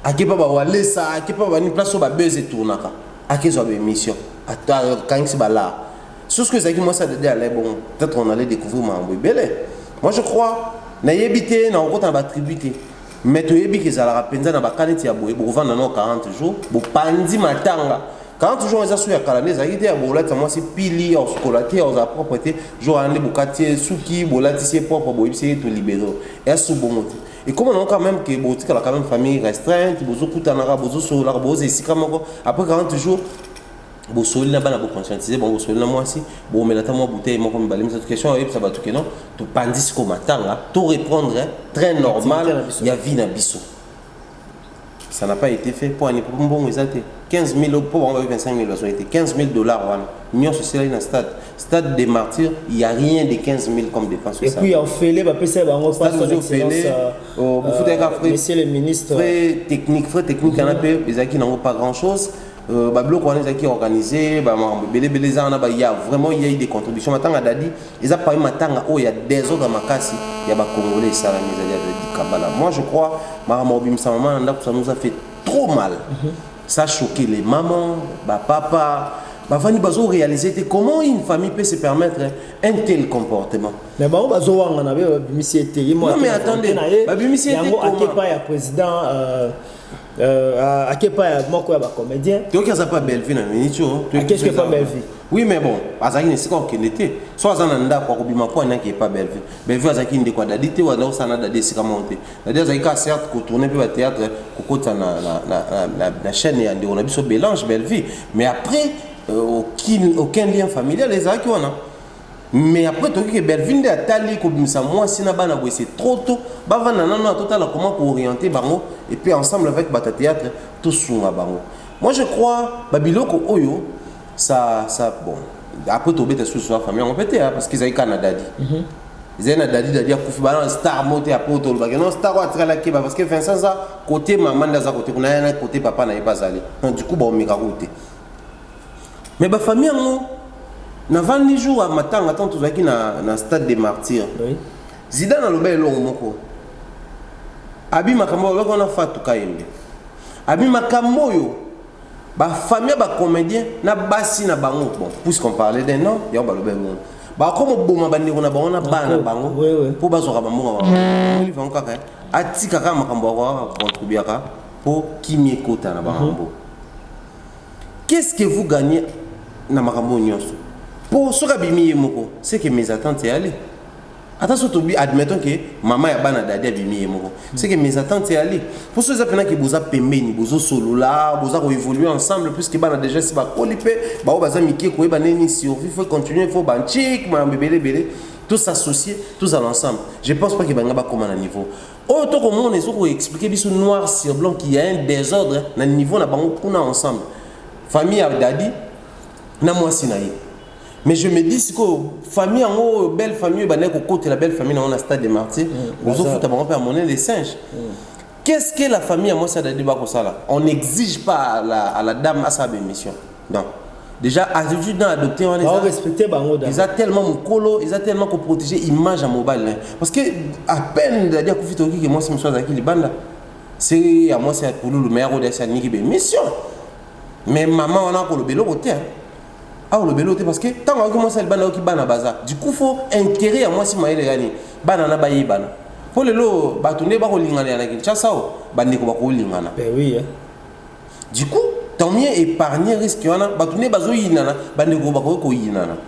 Akepa ba wale ça akepa ba ni place ba buzz tournaka. Akezo ba émission. Ata kangi si bala. Sur ce que ça qui moi ça de aller bon peut-être on allait découvrir Mambo Belé. Moi je crois na yebité na on ba tributé. Mais tu es que ça la penza na bakaneti ya boye pour vendre dans 40 jours bo pandi matanga 40 jours ils assu ya kalane za idée ya bolata moi c'est pili au scolati aux propreté jour ande bokati suki bolati c'est propre boye c'est tout libéré et sous bon et comme on a quand même que botika la quand même famille restreinte bozo kutanaka bozo so la bozo esika moko après 40 jours bo soli na bana bo conscientiser bon bo soli na moi si bo melata moi bouteille moko mbali cette question et ça va tout que non to pandis ko matanga to répondre très normal il y a vie na biso ça n'a pas été fait pour un bon exact 15 000 pour 25 000 ont été 15 000 $. Union sociale dans stade des martyrs il y a rien de 15 000 comme dépense et puis on fait les papiers ça va on passe son excellence monsieur le ministre frais technique on a peu les qui n'ont pas grand chose Bablo qu'on est qui organisé il y a vraiment il y a eu des contributions matanga dadi ils a pas eu matanga oh il y a des autres makasi il y a ba congolais ça la mise à Kambala moi je crois maman ça nous a fait trop mal ça a choqué les mamans papa Bafani bazo réaliser comment une famille peut se permettre un tel comportement. Mais bah bazo wanga na bimisi ete non mais attendez bimisi ete comment pas ya président Akepa ya moko ya ba comédien. Tu as pas belle vie na minicho. Qu'est-ce que pas belle vie? Oui mais bon, azaki ne siko kenete. So azana nda kwa kubima kwa na qui pas belle vie. Belle vie azaki ndé kwa dadite wa na sana dadi sika monter. Dadi azaki ka certes ko tourner pe ba théâtre kokota na chaîne ya ndé on a biso Belange belle vie. Mais après aucun lien familial les azaki wana. Mais après tu que Belvinde a tali comme ça moi si na bana c'est trop tôt ba vana na total comment pour orienter bango et puis ensemble avec Bata Théâtre tout sunga bango moi je crois babiloko oyo ça bon après to beta sous la famille on peut parce qu'ils avaient Canada dit ils avaient Dadi a kufi bana star monter après to ba non star wa tra la keba parce que Vincent ça côté maman za côté kuna na côté papa na pas aller du coup ba on meka côté mais ba famille ngo na 20 jours à matin attends tout ça qui na stade des martyrs oui Zidane alobé longo moko abi makambo ba kona fatu kayembe abi makambo yo ba famille ba comédien na basi na bango bon puisqu'on parlait d'un nom ya ba lobé longo ba comme boma bandi na bana bana bango pour bazo ka bango ba li vango kaka atika ka makambo ko contribuer ka pour kimie kota na bango qu'est-ce que vous gagnez na makambo nyonso pour ce que c'est que mes attentes est allé Attention, admettons que maman est bana dadi abimi moko. C'est que mes attentes c'est aller. Pour ceux qui boza pembeni, bozo solo là, boza évoluer ensemble puisque bana déjà si ba kolipé, ba baza miki ko ba neni survie, faut continuer, faut banchik, ma bébé, tous s'associer, tous à l'ensemble. Je pense pas que banga ba comme à niveau. Autant que moi on est expliquer biso noir sur blanc qu'il y a un désordre na niveau na bango kuna ensemble. Famille dadi na moi sinaï. Mais je me dis que famille en belle famille, côté la belle famille dans un stade de martyrs, vous faites à monnaie des singes. Qu'est-ce que la famille à moi ça débat comme ça là? On n'exige pas à la dame à sa mission. Non. Déjà attitude dans adopter on les a respecter bango. Ils ont tellement mon colo, ils ont tellement qu'on protéger image à mobile parce que à peine de dire que moi c'est monsieur qui les banda. C'est à moi c'est pour le meilleur de sa mission. Mais maman on a pour le bélo côté. Ah le bélo parce que tant que moi c'est le bana qui bana baza du coup faut intérêt à moi si maïle gani bana na bayi bana pour le lo batonné ba ko lingana na kincha sao bande ko ba ko lingana ben oui du coup tant mieux épargner risque wana batonné bazo yinana bande ko ba ko yinana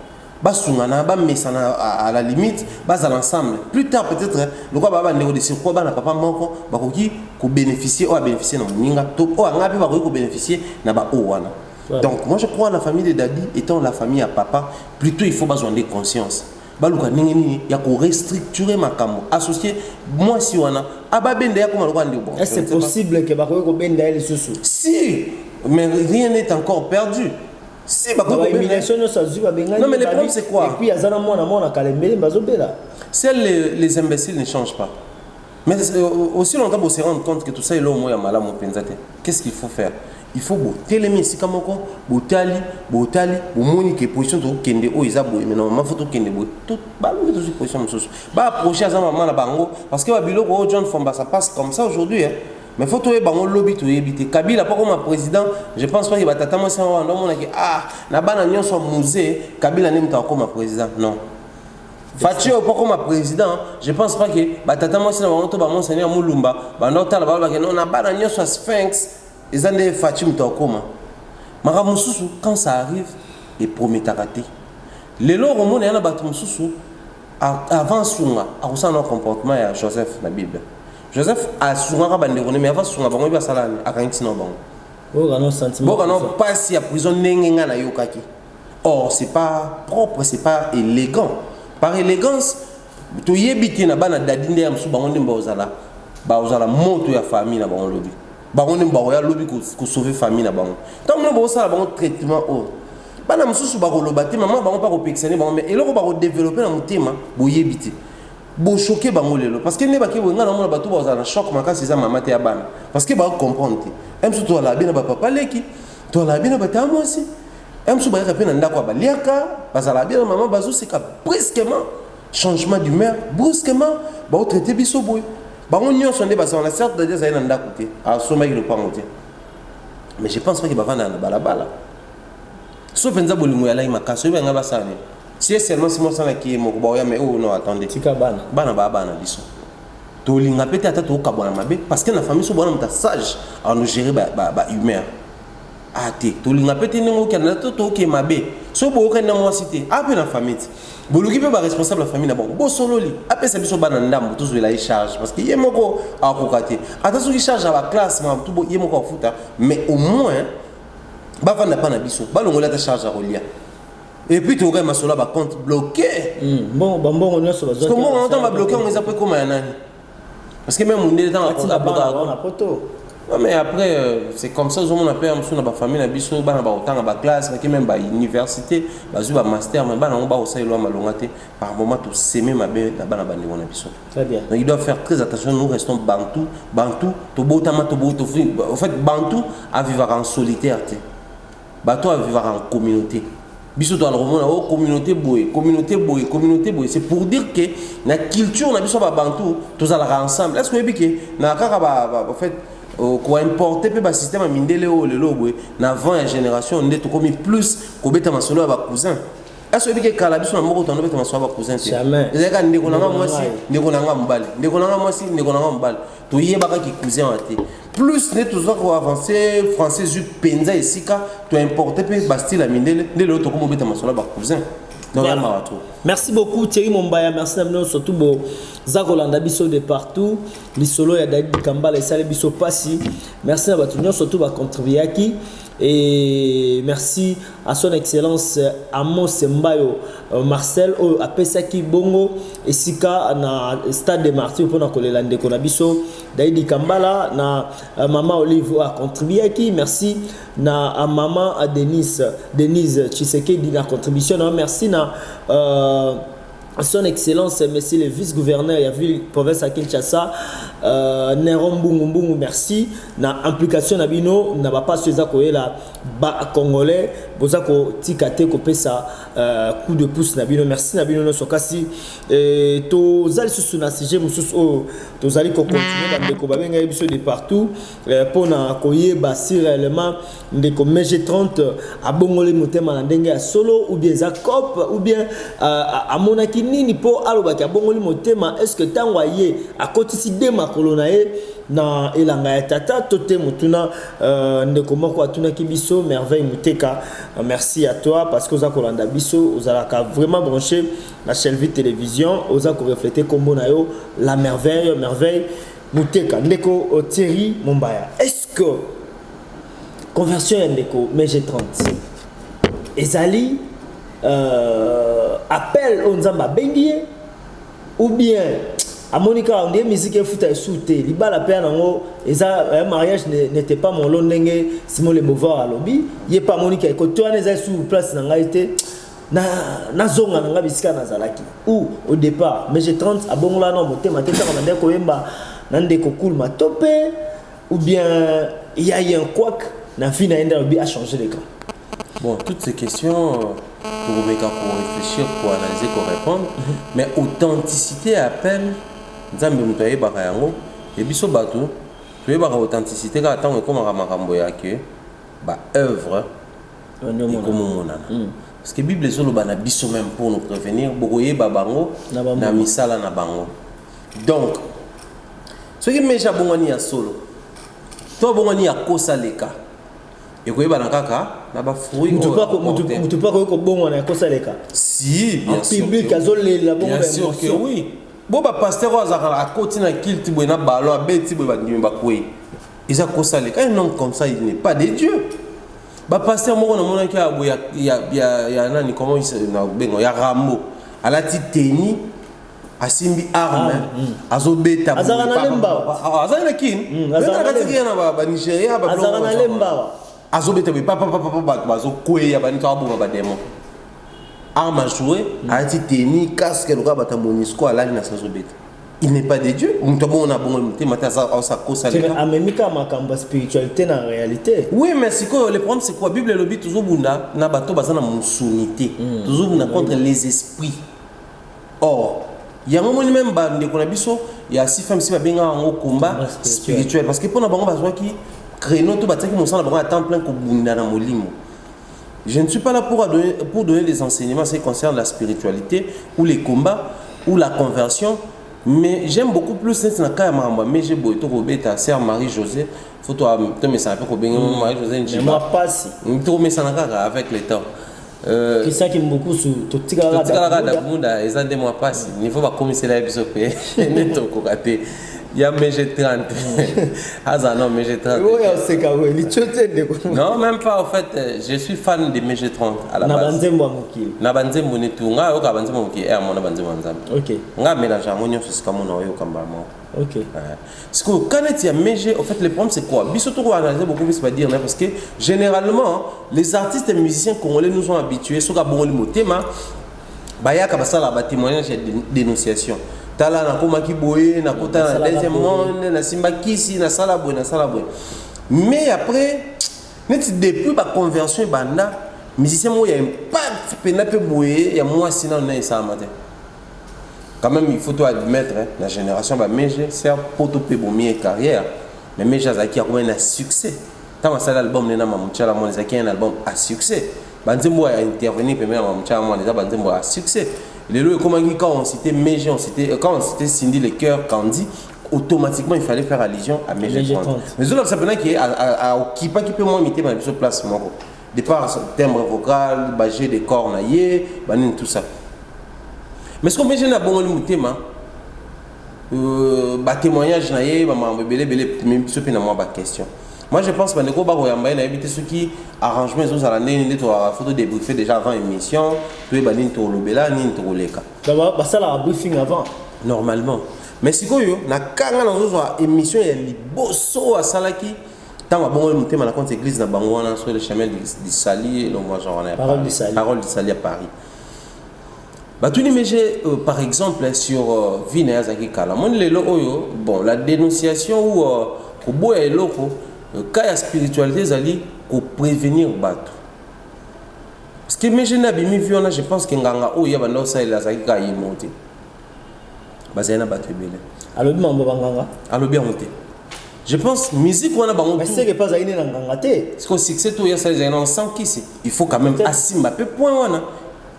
basungana ba mesana à la limite bas à l'ensemble plus tard peut-être le quoi ba bande ko de surcroît bana papa moko ba ko ki ko bénéficier ou à bénéficier na ninga to o ngapi ba ko bénéficier na ba o wana. Voilà. Donc moi je crois à la famille de Dadi étant la famille à papa, plutôt il faut besoin de conscience. Baluka ningeni ya ko restructurer ma kambo associé moi si wana ababende ya kuma lokandi bon. Est-ce c'est possible que ba ko benda elle sous? Si mais rien n'est encore perdu. Si ba ko élimination no ça zuba benga. Non mais le problème c'est quoi? Et puis azana mona kalembele bazobela. Les imbéciles ne changent pas. Mais aussi longtemps pour se rendre compte que tout ça est là au moins malade mon penzate. Qu'est-ce qu'il faut faire? Il faut télémer si comme quoi botali bomoni que position to kende o izabo mais non ma photo kende bo tout balou de position mosusu ba approcher à maman na bango parce que ba biloko John Fomba ça passe comme ça aujourd'hui hein. Mais photo e bango lobby to ebité Kabila pas comme un président je pense pas que ba tata moi ça on a que na bana nyonso musée Kabila nem ta comme un président non Fatio pas comme un président je pense pas que ba tata moi ça on to ba monseigneur Mulumba ba ndota la ba que non na bana nyonso Sphinx. Les années Fatim Tokoma. Maramususu, quand ça arrive, et promet à rater. Les lois au monde, il y a un bâtiment sous avant Sunga, à ressentir notre comportement à Joseph, la Bible. Joseph a Sunga bandéroné, mais avant Sunga, il va salami, à Kaintino Bango. Bon, sentiment. Bon, non, pas si à prison n'enga na yokaki. Or, c'est pas propre, c'est pas élégant. Par élégance, tu y es bité na bana dadinde ya msu bango ndimba ozala. Ba ozala moto ya famille na bango lobi. Bango ndimba oya lobi ko sauver famille na bango. Tant que bo sala bango traitement o. Bana msusu ba ko lobati maman bango pas ko pexaner bango mais eloko ba ko développer na mutema bo yebité. Bo choquer bango lelo parce que ne ba ke bo ngana mona batu ba ozala choc makasi za mama te ya bana. Parce que ba comprendre. Msu to la bina ba papa leki. To la bina ba ta moi aussi. Msu ba rapena ndako ba liaka, ba sala bina maman bazo c'est ka brusquement changement d'humeur brusquement ba traiter biso boy. Bah on y a sondé parce qu'on a certes de dire ça y est dans côté à sommet le pas monter mais je pense pas qu'il va vendre dans balabala sauf penza bolingo ya la makaso ba ngaba sana si seulement si moi sana qui est mon ba mais oh non attendez tika bana bana biso to linga peut être to kabona mabe parce que la famille so bona mta sage à nous gérer ba humeur ate to linga peut être ngo kana to ke mabe so bo ka na moi cité après la famille boluki pe ba responsable la famille na bon bo sololi après ça biso bana ndambo tous la charge parce que yemoko a kokati attention qui charge à la classe ma tout yemoko futa mais au moins ba vanda pas na biso ba longola ta charge à relia et puis tu aurais ma sola ba compte bloqué bon on so parce que moi on entend ba bloquer on les appelle comme un nani parce que même on est dans la photo. Non mais après c'est comme ça on appelle on a famille na biso bana ba autant ba classe mais même ba université ba zu ba master mais bana on ba au sailo malongate par moment tout s'aimer ma be na bana bandi on a biso. Très bien. Donc il doit faire très attention nous restons bantou to botama to boto en fait bantou à vivre en solitaire bato à vivre en communauté. Biso to alors communauté boy c'est pour dire que la culture na biso ba bantou tous à ensemble est-ce que bien na kaka ba en fait ko importer pe ba système a mindele o le lobo na avant la génération on est comme plus ko beta masolo ba cousin est-ce que kala biso na moko to beta masolo ba cousin te ezaka ndeko na moi si ndeko na mbali ndeko na moi si ndeko na mbali to yeba ka ki cousin ate plus ne toujours ko avancer français ju penza esika to importer pe ba style a mindele ndele to ko beta masolo ba cousin Non, Voilà. vraiment, trop. Merci beaucoup Thierry Mombaya, merci Namino, surtout bo Zakolanda biso de partout, lisolo ya David Kambala et Salé biso Passi. Merci à Batunyo, surtout ba contribuaki et merci à son excellence Amos Mbayo Marcel au apesaki bongo esika na stade de Martyrs pour na kolela ndeko na biso David Kambala na maman Olive a contribuaki. Merci na à maman à Denise Tshisekedi na contribution. Merci na son excellence monsieur le vice-gouverneur de la ville province à Kinshasa Neron Mbungu, merci na implication na bino na pas ceux koyela ba congolais bozako tikate ko pesa coup de pouce na bino, merci na bino no sokasi to zali susu na sujet mususu o to zali ko continuer na ndeko babenga biso de partout pour na koyeba si réellement ndeko MG30 abongole motema na ndenge ya solo ou bien za cop ou bien amonaki nini po alobaki abongoli motema. Est-ce que tango ye akotisi de makolo na ye na elanga ya tata tote mutuna ndeko moko atuna kibiso merveille muteka. Merci à toi parce que oza kolanda biso ozalaka vraiment branché na Shelvi télévision oza ko refléter kombo na yo la merveille muteka. Ndeko Thierry Mombaya, est-ce que conversion ya ndeko MG30 ezali appel au Nzamba bengie ou bien à Monica on dit musique futa soute libala pe nango eza mariage n'était pas mon londenge Simon le Beauvoir à lobby yé pas Monica ko to eza sous place na ngaité na zonga na ngabisika na zalaki ou au départ mais j'ai 30 abongola no motema teta ka ndeko koyemba na ndeko cool matope ou bien il y a un couac na vie na enda lobby a changé les grands. Bon, toutes ces questions, pour réfléchir, pour analyser, pour répondre, mais authenticité appelle, nous avons dit que et biso batou, tu es authenticité quand on comme un que œuvre parce que Bible est na biso même pour nous prévenir, bokoye babango na misala na bango. Donc, ce qui me jabongani ya solo, toi bongani ya kosa leka. Et quoi ba nakaka na ba fruit mutu pas ko bongo na kosa leka si bien sûr public azole la bongo bien sûr que oui bo ba pasteur azaka a côté na kilt bo na balo abeti bo ba ndimba kwe isa kosa leka un homme comme ça il n'est pas de Dieu ba pasteur moko na mona ki abo ya nani comment il na bengo ya Rambo alati teni asimbi arme azobeta azaka na lemba azaka na kin azaka na ba Nigeria ba azaka na lemba azobeta papa bazo kweya banito abuma bademo arme à jouer ati teni casque le gars bata monisco ala na azobeta il n'est pas de Dieu muto bon na bon muté mata sa kosa le amemika makamba spiritualité na réalité. Oui mais c'est quoi le problème, c'est quoi Bible le dit toujours bunda na bato bazana musunité toujours bunda contre les esprits. Or il y a un moment même bande qu'on a biso il y a 6 femmes si ba benga en combat spirituel parce que pour na bango bazwa ki créneau tout bataki mon sang à temps plein ko bunda na molimo. Je ne suis pas là pour donner des enseignements qui concernent la spiritualité ou les combats ou la conversion, mais j'aime beaucoup plus cette nakama mais j'ai beau to beta sœur Marie-Josée faut toi te me ça un peu ko benga Marie-Josée mais moi pas si to me ça nakaka avec le temps. Qui ça qui beaucoup sur tout tigara da bunda et ça de moi pas si niveau va commencer la épisode neto ko raté. Il y a MG30. Ah non, MG30. Non, même pas en fait. Je suis fan de MG30 à la base. Nabanzembo ni tu nga oka banzembo muki e amona banzembo nzambe. OK. Nga mélange amonyo susika mona oyo kamba mo. OK. Parce que quand il y a MG, en fait le problème c'est quoi? Biso to analyser beaucoup plus pas dire parce que généralement les artistes et musiciens congolais nous ont habitués soka bongoli motema bayaka basala ba témoignage de dénonciation. Tala na komaki boye na kota na deuxième monde na simba kisi na sala boye mais après net depuis ba conversion banda musicien mo ya impact pena pe boye ya moi sinon na ça matin quand même il faut toi admettre la génération ba meje c'est pour to pe bomie carrière mais meje azaki a combien de succès tant ça l'album na mamuchala mo azaki un album à succès banzembo a intervenir premier mamuchala mo les banzembo à succès. Quand on citait Méje, quand on citait Cindy le cœur Candy, automatiquement il fallait faire allusion à MG30. Mais là ça peut qui à qui peut moins imiter ma place moi. de par son timbre vocal, bagé des corps naïe, tout ça. Mais ce qu'on met na bon le thème, témoignage naïe, question. Moi je pense que les ceux qui arrangent mes autres à l'année, ils ont photo débriefé déjà avant l'émission, tu es banni to lobela ni to leka. D'abord, ça la briefing avant. Normalement. Mais si quoi yo, na kanga na zo émission ya liboso à salaki. Tant bon le thème na compte église na bangwana sur le chemin du Sali, le moi genre Parole du Sali. Parole du Sali à Paris. Bah tout l'imagé par exemple sur Vina Zaki Kala. Mon lelo oyo, bon la dénonciation ou ko boya eloko cas ya spiritualité zali ko prévenir bato. Parce que mes jeunes abimi viona, je pense que nganga o ya bando ça la Zaki ka yimote. Bazena bato belé. Alors bien on va nganga. Alors bien monté. Je pense musique on a bango. Mais c'est que pas aïné na nganga té. Parce que succès tout ya ça les gens sans qui c'est. Il faut quand même asima peu point wana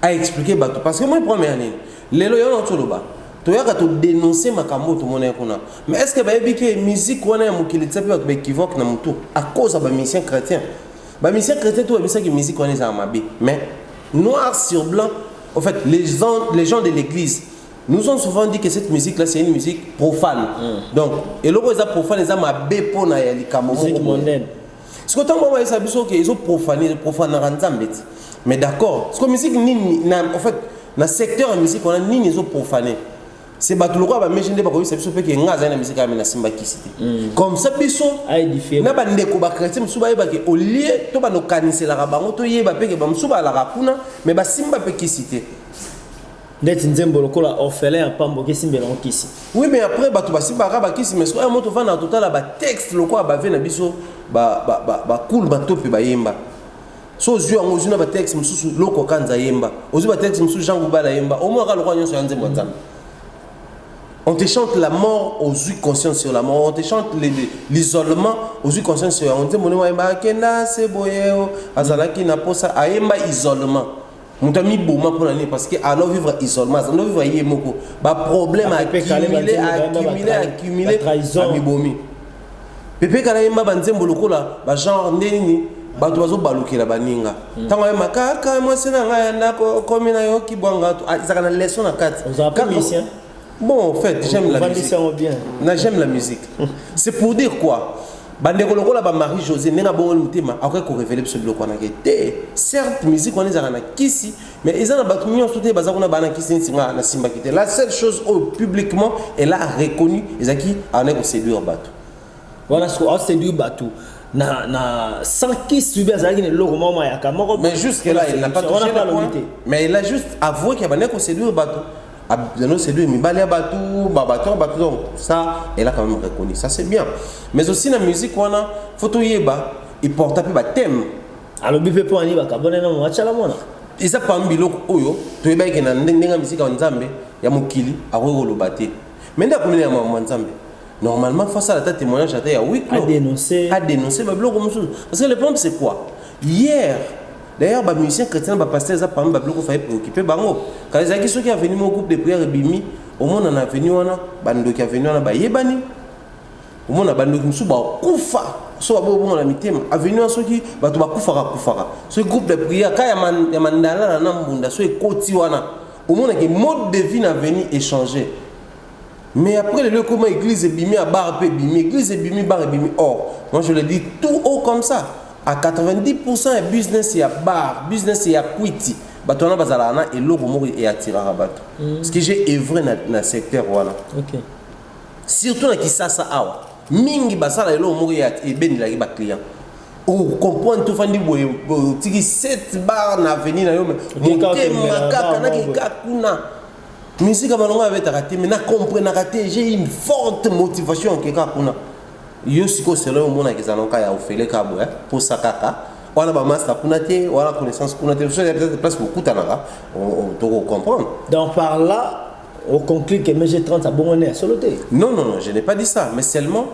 à expliquer bato parce que moi première année lelo yo na toloba. Tu as dénoncé ma cambo tout mon écona. Mais est-ce que bah que musique on a mukili tsapi ba équivoque na mutu à cause de mission chrétien. Ba mission chrétien tout mission que musique on est à mabe. Mais noir sur blanc en fait les gens de l'église nous ont souvent dit que cette musique là c'est une musique profane. Donc et le rose profane les a mabe pour na yali cambo musique mondaine. Ce que tant moi ça biso que ils ont profané nzambe. Mais d'accord. Ce que musique ni en fait dans secteur de musique on a ni ils ont profané. C'est bateau le roi va imaginer pas que ça biso pe que ngaza na musique na simba kisité. Comme ça biso na ba ndeko ba chrétien musuba yeba ke au lieu to ba no kanise la bango to yeba pe ke ba musuba la rakuna mais ba simba pe kisité. Ndeti nzembo lokola orphelin à pambo ke simba na kisi. Oui mais après bato ba simba ka ba kisi mais so un moto va na total ba texte lokola ba ve na biso ba cool ba topi ba yemba. So zu yango zu na ba texte mususu loko kanza yemba. Ozu ba texte mususu jangu ba la yemba. Au moins ka lokwa nyonso ya nzembo nzambe. On te chante la mort aux yeux conscients sur la mort. On te chante l'isolement aux yeux conscients sur la mort. On te dit, c'est boyeo. Azalaki na posa aemba isolement. Moutami bouma pour l'année parce que alors vivre isolement, alors vivre yemoko. Ba problème accumulé. Amibomi. Pepe kala yemba banzembo lokola ba genre ndeni ba to bazo balukela baninga. Tango yemba kaka moi c'est na ngaya ndako komi na yo kibwanga to. Izaka na leçon na 4. Vous avez pas mission. Bon, en fait, j'aime la musique. J'aime la musique. C'est pour dire quoi? Bandeko lokola ba Marie-Josée nena bon mutema après ko révéler ce bloc on a été. Certes, musique on est na kisi, mais ils ont ba millions sauté baza kuna bana kisi singa na simba kité. La seule chose publiquement elle a reconnu ezaki en est séduire bateau. Voilà ce qu'on séduire bateau. Na sans qui subir azaki ne loko mama ya kamoko. Mais jusque là il n'a pas touché le point. Mais il a juste avoué qu'il bandeko séduire bateau. C'est deux mibali à bateau, donc ça, elle a quand même reconnu. Ça c'est bien. Mais aussi la musique, on a photo yeba, il porte un peu thème. Alors bipe pour ani ba kabone na mwacha la mona. Isa pambilo oyo, to yeba ke na ndenga musique en Nzambe, ya mokili a rolo baté. Mais nda komina ya Nzambe. Normalement face à la témoignage à ya oui à dénoncer ba bloko musu. Parce que le problème c'est quoi? Hier d'ailleurs, les musiciens chrétiens, les pasteurs, ils ont fait préoccuper bango. Quand les gens qui sont venus au groupe de prière Bimi, au monde on a venu wana, bando qui a venu wana ba yebani. Au monde a bando qui musu ba kufa. So ba bon la mitema, a venu en soki ba to ba kufara. Ce groupe de prière quand ya mandala na mbunda so ekoti wana. Au monde que mode de vie n'a venu échanger. Mais après le comment église Bimi à bar pe Bimi, église Bimi bar Bimi or. Moi je le dis tout haut comme ça. À 90% de business il y a bar, business il y a quiti. Batona bazalana et logo mori et attira rabato. Parce que j'ai œuvré dans le secteur voilà. OK. Surtout dans Kisasa awa. Mingi basala et logo mori et ben la ba client. Ou comprendre tout fandi boye tiki 7 bar na avenue na yo mais makaka na kikakuna. Musique abalonga avec raté mais na comprendre raté j'ai une forte motivation kikakuna. Yo siko selo yo mona kezanoka ya ofele kabo pour sakaka wala ba master kunate wala connaissance kunate so il y a peut-être place pour kutanaka on doit comprendre. Donc par là on conclut que MG30 a bon honneur soloté. Non, je n'ai pas dit ça mais seulement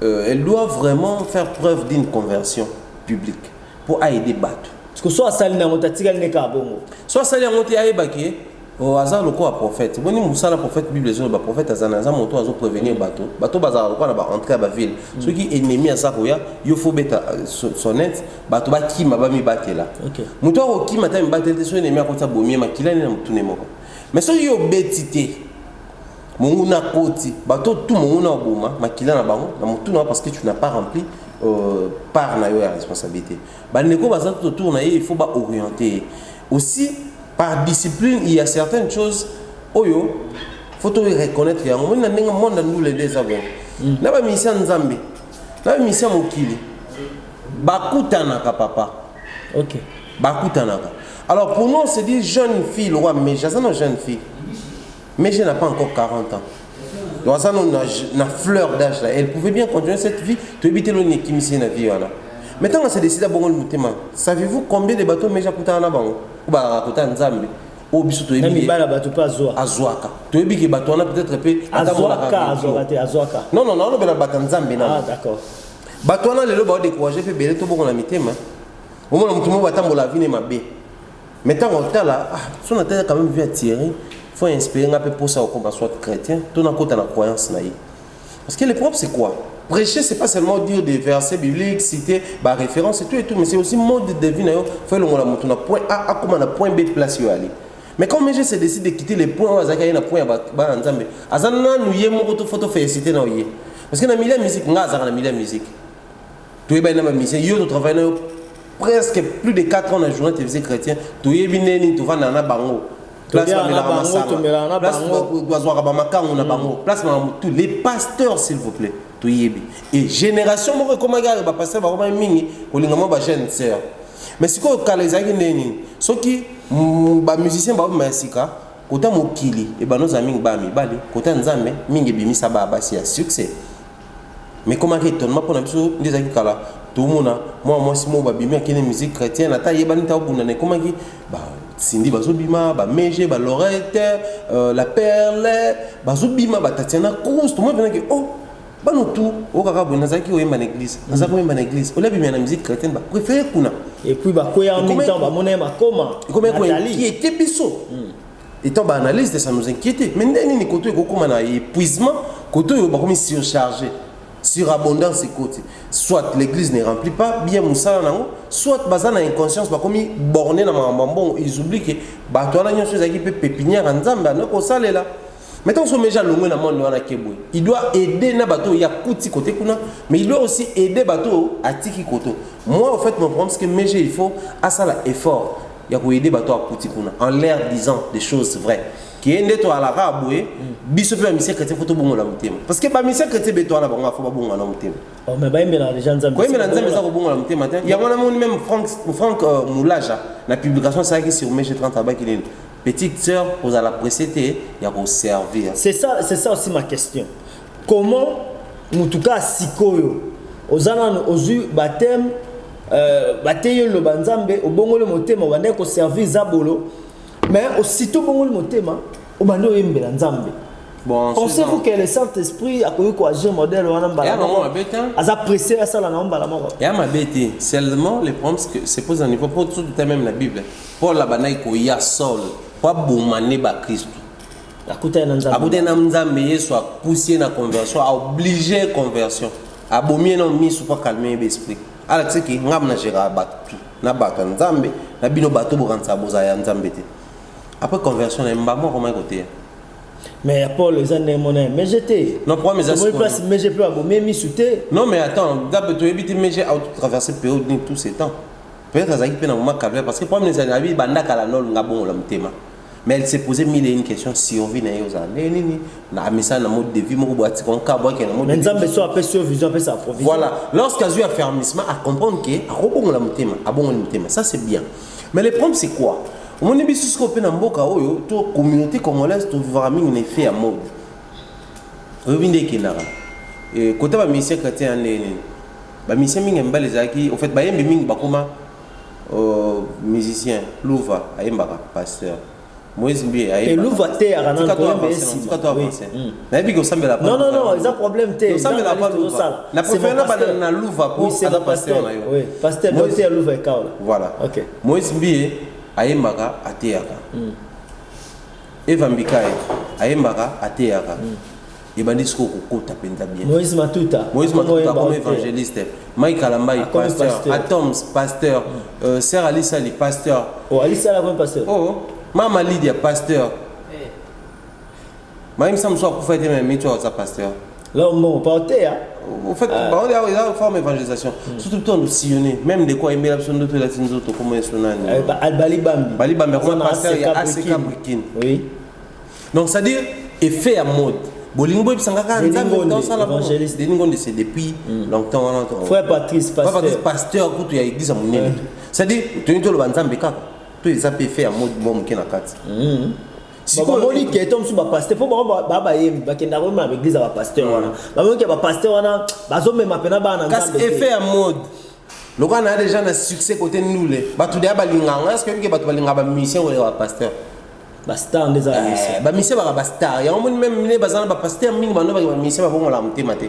elle doit vraiment faire preuve d'une conversion publique pour aider battre. Parce que soit sali na motatika ne ka bongo. Soit sali na motatika ayebaki au hasard le quoi prophète boni musala prophète bible zo ba prophète azana za moto azo prévenir bato bazala quoi na ba entrer ba ville ceux qui ennemi à ça koya yo faut beta sonnette bato ba kima ba mi batela moto ko kima ta mi batela so ennemi akota bomie makila ni na mutune moko mais so yo betité mongu na koti bato tout mongu na boma makila na bango na mutuna parce que tu n'as pas rempli par na yo la responsabilité ba neko baza tout autour na il faut ba orienter aussi. Par discipline, il y a certaines choses, oyo, faut reconnaître. Il y a un monde dans nous les deux avons. Là, la mission Nzambe, la mission Mokili, Bakutanaka papa. Ok. Bakutanaka. Alors pour nous, on se dit jeune fille, le roi, mais j'ai une jeune fille, mais je n'ai pas encore 40 ans. Donc ça, on a une fleur d'âge là. Elle pouvait bien continuer cette vie, tu éviter le nez qui me la vie là. Maintenant, on s'est décidé à Bongo Mutema. Savez-vous combien de bateaux mais j'ai coûté en avant? Ou bah coûté en Zambie. Ou biso to ebi. Nami bateau pas Azwaka. To ebi que bateau on a peut-être peu. Azwaka. Non, on a bateau en Zambie. Ah d'accord. Bateau on a le lobo découragé fait belé to Bongo la Mutema. Au moins le Mutema batambo la vie ne m'a bé. Maintenant on t'a là, si on a quand même vu attirer, faut inspirer un peu pour ça au combat soit chrétien. Tout n'a côté la croyance là. Parce que le propre c'est quoi? Prêcher, c'est pas seulement dire des versets bibliques, citer, bah, références et tout, mais c'est aussi mode de deviner. Il faut le point A, comme on a point B place où aller. Mais quand j'ai décidé de quitter les points, on a un point à Nzambe. Azana nous y est mon photo félicité na yé. Parce que dans la musique, on a la musique. Tu es bien dans la musique, yo travaille presque plus de 4 ans dans la journée télévisée chrétien. Tu es bien né, tu vas dans la bango. Place tous les pasteurs s'il vous plaît. Et génération moi comme gars ba pasteur ba comme mingi kolingama ba jeune sœur mais si ko kalezaki neni soki ba musicien ba masika kota mokili et ba nos amis ba mi bali kota nzambe mingi bimisa ba basi ya succès mais comment que étonnement pour na biso ndezaki kala tout mona moi si mo ba bimi akene musique chrétienne ata yebani ta bunda ne comment ki ba Cindy bazobima ba meje ba Lorette la perle bazobima ba Tatiana Cruz tout le monde venait que oh bah nous tout au Carabou nazaki au yemba église nazaki au yemba église au lebi na musique chrétienne bah préféré kuna et puis bah quoi en même temps bah mon aime comment qui était biso et tant bah analyse ça nous inquiétait mais ndeni ni koto ko comme na épuisement koto yo bah comme surchargé surabondance côté soit l'église ne remplit pas bien musala nango soit bazana inconscience bah comme borné na mambon ils oublient que bah toi là nyonso ezaki pe pépinière nzamba na ko salela. Maintenant, ce méja longue na monde wana keboy. Il doit aider na bateau ya kuti côté kuna, mais il doit aussi aider bateau à tiki koto. Moi, en fait, mon problème c'est que méja il faut à ça l'effort. Il y a pour aider bateau à kuti kuna en l'air disant des choses vraies. Qui est neto à la raboué, biso pe mission chrétien photo bongo la mutema. Parce que ba mission chrétien beto na bango faut ba bongo na mutema. Oh mais ba mbela les gens nzambe. Ko mbela nzambe za ko bongo la mutema. Il y a même Franck Moulaja la publication ça qui sur méja 30 tabac qui est petite sœur, vous allez apprécier, il y a pour servir. C'est ça aussi ma question. Comment, en tout cas, sikoyo, aux anan, aux baptême, baptême le banzambe, au bon le motema, on va servir zabolo, mais aussitôt bon le motema, au bando yembe banzambe. Bon, pensez-vous que le Saint-Esprit a connu quoi, j'ai modèle ou un balama? A apprécié ça la nombre balama. Il y a ma bête. Seulement les problèmes que c'est posé au niveau pour tout même la Bible. Pour la banaï ko ya sol. Pas boumane ba Christ. Akuta nzambe. Akuta nzambe soit poussé na conversion, a obligé conversion. Abomie non mis sous pas calmer l'esprit. Alors tu sais que ngam na gera batu. Na batu nzambe, na bino batu boransa boza ya nzambe te. Après conversion na mbamo comment côté. Mais Paul les années monnaie mais j'étais. Non pour mes aspects. Mais j'ai plus abomé mi souté. Non mais attends, d'abord tu éviter mais j'ai traversé période ni tout ces temps. Peut-être ça qui peut na moment calvaire parce que pour mes amis banda kala non ngabon la mtema. Mais elle s'est posé mille et une questions survie na yoza. Nini na misa na mode de vie mo boati kon ka boa ke na mode. Mais nzambe so appelle sur vision appelle ça provision. Voilà, lorsqu'il y a eu affermissement à comprendre que a robon la mtema, a bon la mtema. Ça c'est bien. Mais le problème c'est quoi? Mon ébisu ce qu'on peut na mboka oyo, to communauté congolaise to vivra mingi ne fait à mode. Revinde kinara. Et côté ba mission chrétien nene. Ba mission mingi mbale zaki, au fait ba yembe mingi bakoma musicien, louva, ayembaka pasteur. Moïse Mbie et louva te à ranan problème ici. Na bi ko sambela pas. Non, ils ont problème te. Sambela pas louva. Na préfère na louva pour ça pasteur na yo. Oui, pasteur Moïse louva kaola. Voilà. OK. Moïse Mbie ayembaka ateyaka. Eva Mbikaye ayembaka ateyaka ebandi siko kokota penza bien Moïse Matuta comme évangéliste Mike Alambai pasteur Atoms pasteur Sœur Alice Ali pasteur Alice Ali comme pasteur Mama Lydia pasteur Maïm Samso pour faire des métiers aux pasteur là on portait en fait on est en forme d'évangélisation surtout toi nous sillonner même de quoi aimer l'absence d'autres latines autres comme un sonane Bali Bambi comme pasteur il y a assez Capricorne oui donc ça dire effet à mode Bolingo Psangaka dans ça évangéliste Deningonde c'est depuis longtemps frère Patrice pasteur pour y a église à Mouneli ça dit tu es tout le banzambe kaka tout ça peut faire à mode bon qui na kati si on dit que tom sous pasteur faut ba yem ba kenda ko ma église à pasteur wana ba mo ke ba pasteur wana bazo même apena ba na nzambe parce effet à mode le gars a déjà un succès côté nous les ba tout dia ba linganga est-ce que ba tout ba linga ba mission ou ba pasteur ba star des amis ba mission ba star ya on même les bazana ba pasteur mingi ba no ba mission ba bongo la mutema te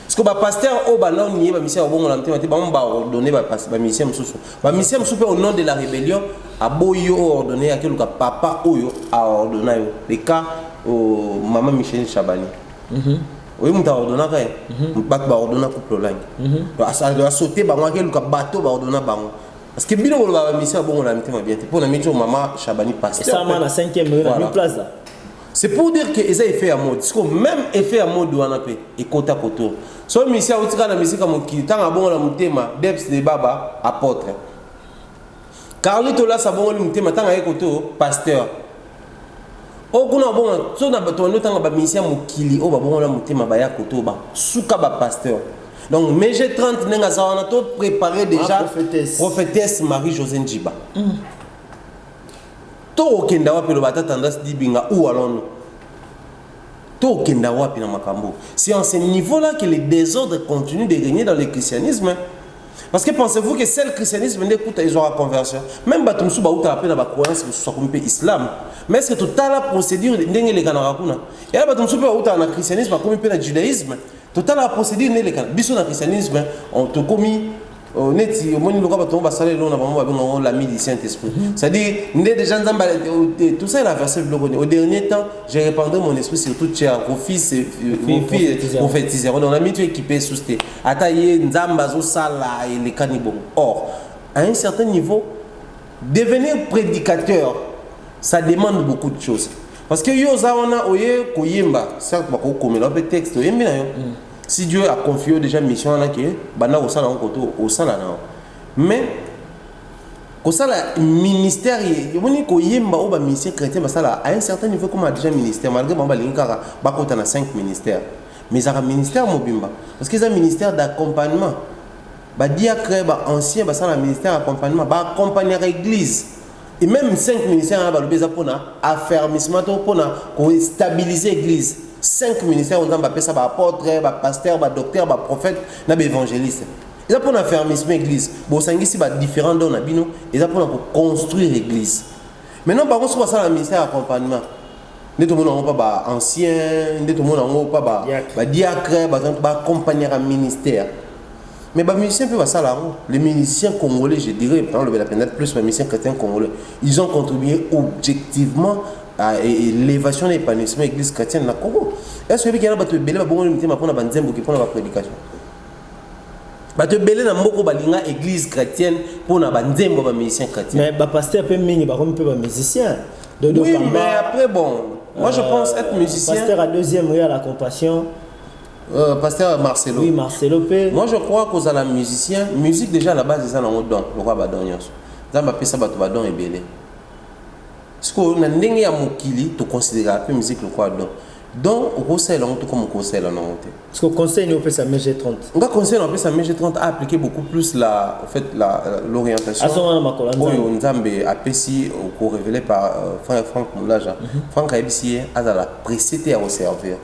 parce que ba pasteur au ba non ni ba mission ba bongo la mutema te ba on ba ordonner ba mission mususu ba mission mususu au nom de la rébellion a boyo ordonné à quelqu'un papa oyo a ordonné les cas au maman Michel Chabani oui on t'a ordonné quand ba ordonné couple langue ça doit sauter ba moi quelqu'un bateau ba ordonné ba parce que bilo ba mission bon la mutema bien pour la mission maman Chabani pasteur ça m'a na 5e rue place là. C'est pour dire que ça effet à mode. Parce même effet à mode on a fait et côté à côté. So mission au tika na musique comme qui tant à bon la mutema Debs de Baba apôtre. Carlito là ça bon le mutema tant à côté pasteur. O kuna bon so na bato ndo tant ba mission mukili o ba bon la mutema ba ya côté ba suka ba pasteur. Donc MG 30 nenga za on a tout préparé déjà prophétesse Marie-José Njiba. To kenda wapi lo bata tendance dibinga ou allons to kenda wapi na makambo c'est en ce niveau là que les désordres continuent de régner dans le christianisme parce que pensez-vous que c'est le christianisme n'écoute ils ont la conversion même batumsu ba uta appel na ba croyance soit comme islam mais est-ce que total la procédure ndenge le kana rakuna et là batumsu ba uta na christianisme comme pe na judaïsme total la procédure ne le kana biso na christianisme on te commis neti omoni loka bato basala elo na bango babenga l'ami du Saint-Esprit c'est-à-dire déjà nzamba tout ça il a versé le logo au dernier temps j'ai répandu mon esprit sur tout cher vos fils prophétisés on a mis tout équipé sous té ataye nzamba zo sala et les canibons or à un certain niveau devenir prédicateur ça demande beaucoup de choses parce que yo za wana oye koyemba certes ba ko komela pe texte oyembi na yo si Dieu a confié déjà mission à qui bana au sala au sala mais au sala ministère yoni ko yemba o ba mission chrétien ba sala à un certain niveau comme a déjà ministère malgré ba linkara ba ko na 5 ministères mais ça ministère mobimba parce que c'est un ministère d'accompagnement ba diacre ba ancien ba sala ministère d'accompagnement ba accompagner l'église et même 5 ministères ba lobeza pona affermissement pona ko stabiliser l'église 5 ministères on a appelé ça apôtre, pasteur, docteur, prophète, évangéliste. Ils ont pour affermissement l'église. Bon ça ici différents dons nabino, ils ont pour construire l'église. Maintenant par contre sur ça le ministère d'accompagnement. Ne tout le monde pas ancien, ne tout le monde pas diacre, ba accompagner un ministère. Mais les musiciens peuvent ça là. Les musiciens congolais, je dirais, par exemple, peut-être plus les musiciens chrétiens congolais, ils ont contribué objectivement à l'élévation et l'épanouissement de l'église chrétienne au Congo. Est-ce que vous avez des belles prédication? Bato belé na mboko balinga église chrétienne pour na banzembo ba musicien chrétien. Mais ba pasteur peu mingi ba comme peu ba musicien. Oui, mais après bon, moi je pense être musicien. Pasteur à deuxième rue à la compassion. Pasteur Marcelo. Oui, Marcelo P. Moi je crois qu'aux ala musicien, musique déjà à la base c'est ça dans don, le roi ba don nyos. Ça m'a fait ça ba to ba don et belé. Parce que na ndenge ya mokili to considérer peu musique le roi don. Donc, au conseil, on tout comme au conseil, on a honte. Parce qu'au conseil, nous on fait sa MG30. On conseil, on fait sa MG30 a appliqué beaucoup plus l'orientation. À ce moment-là, on a apprécié au révélé par frère Franck Moulaja. Franck a essayé à la précéder à servir.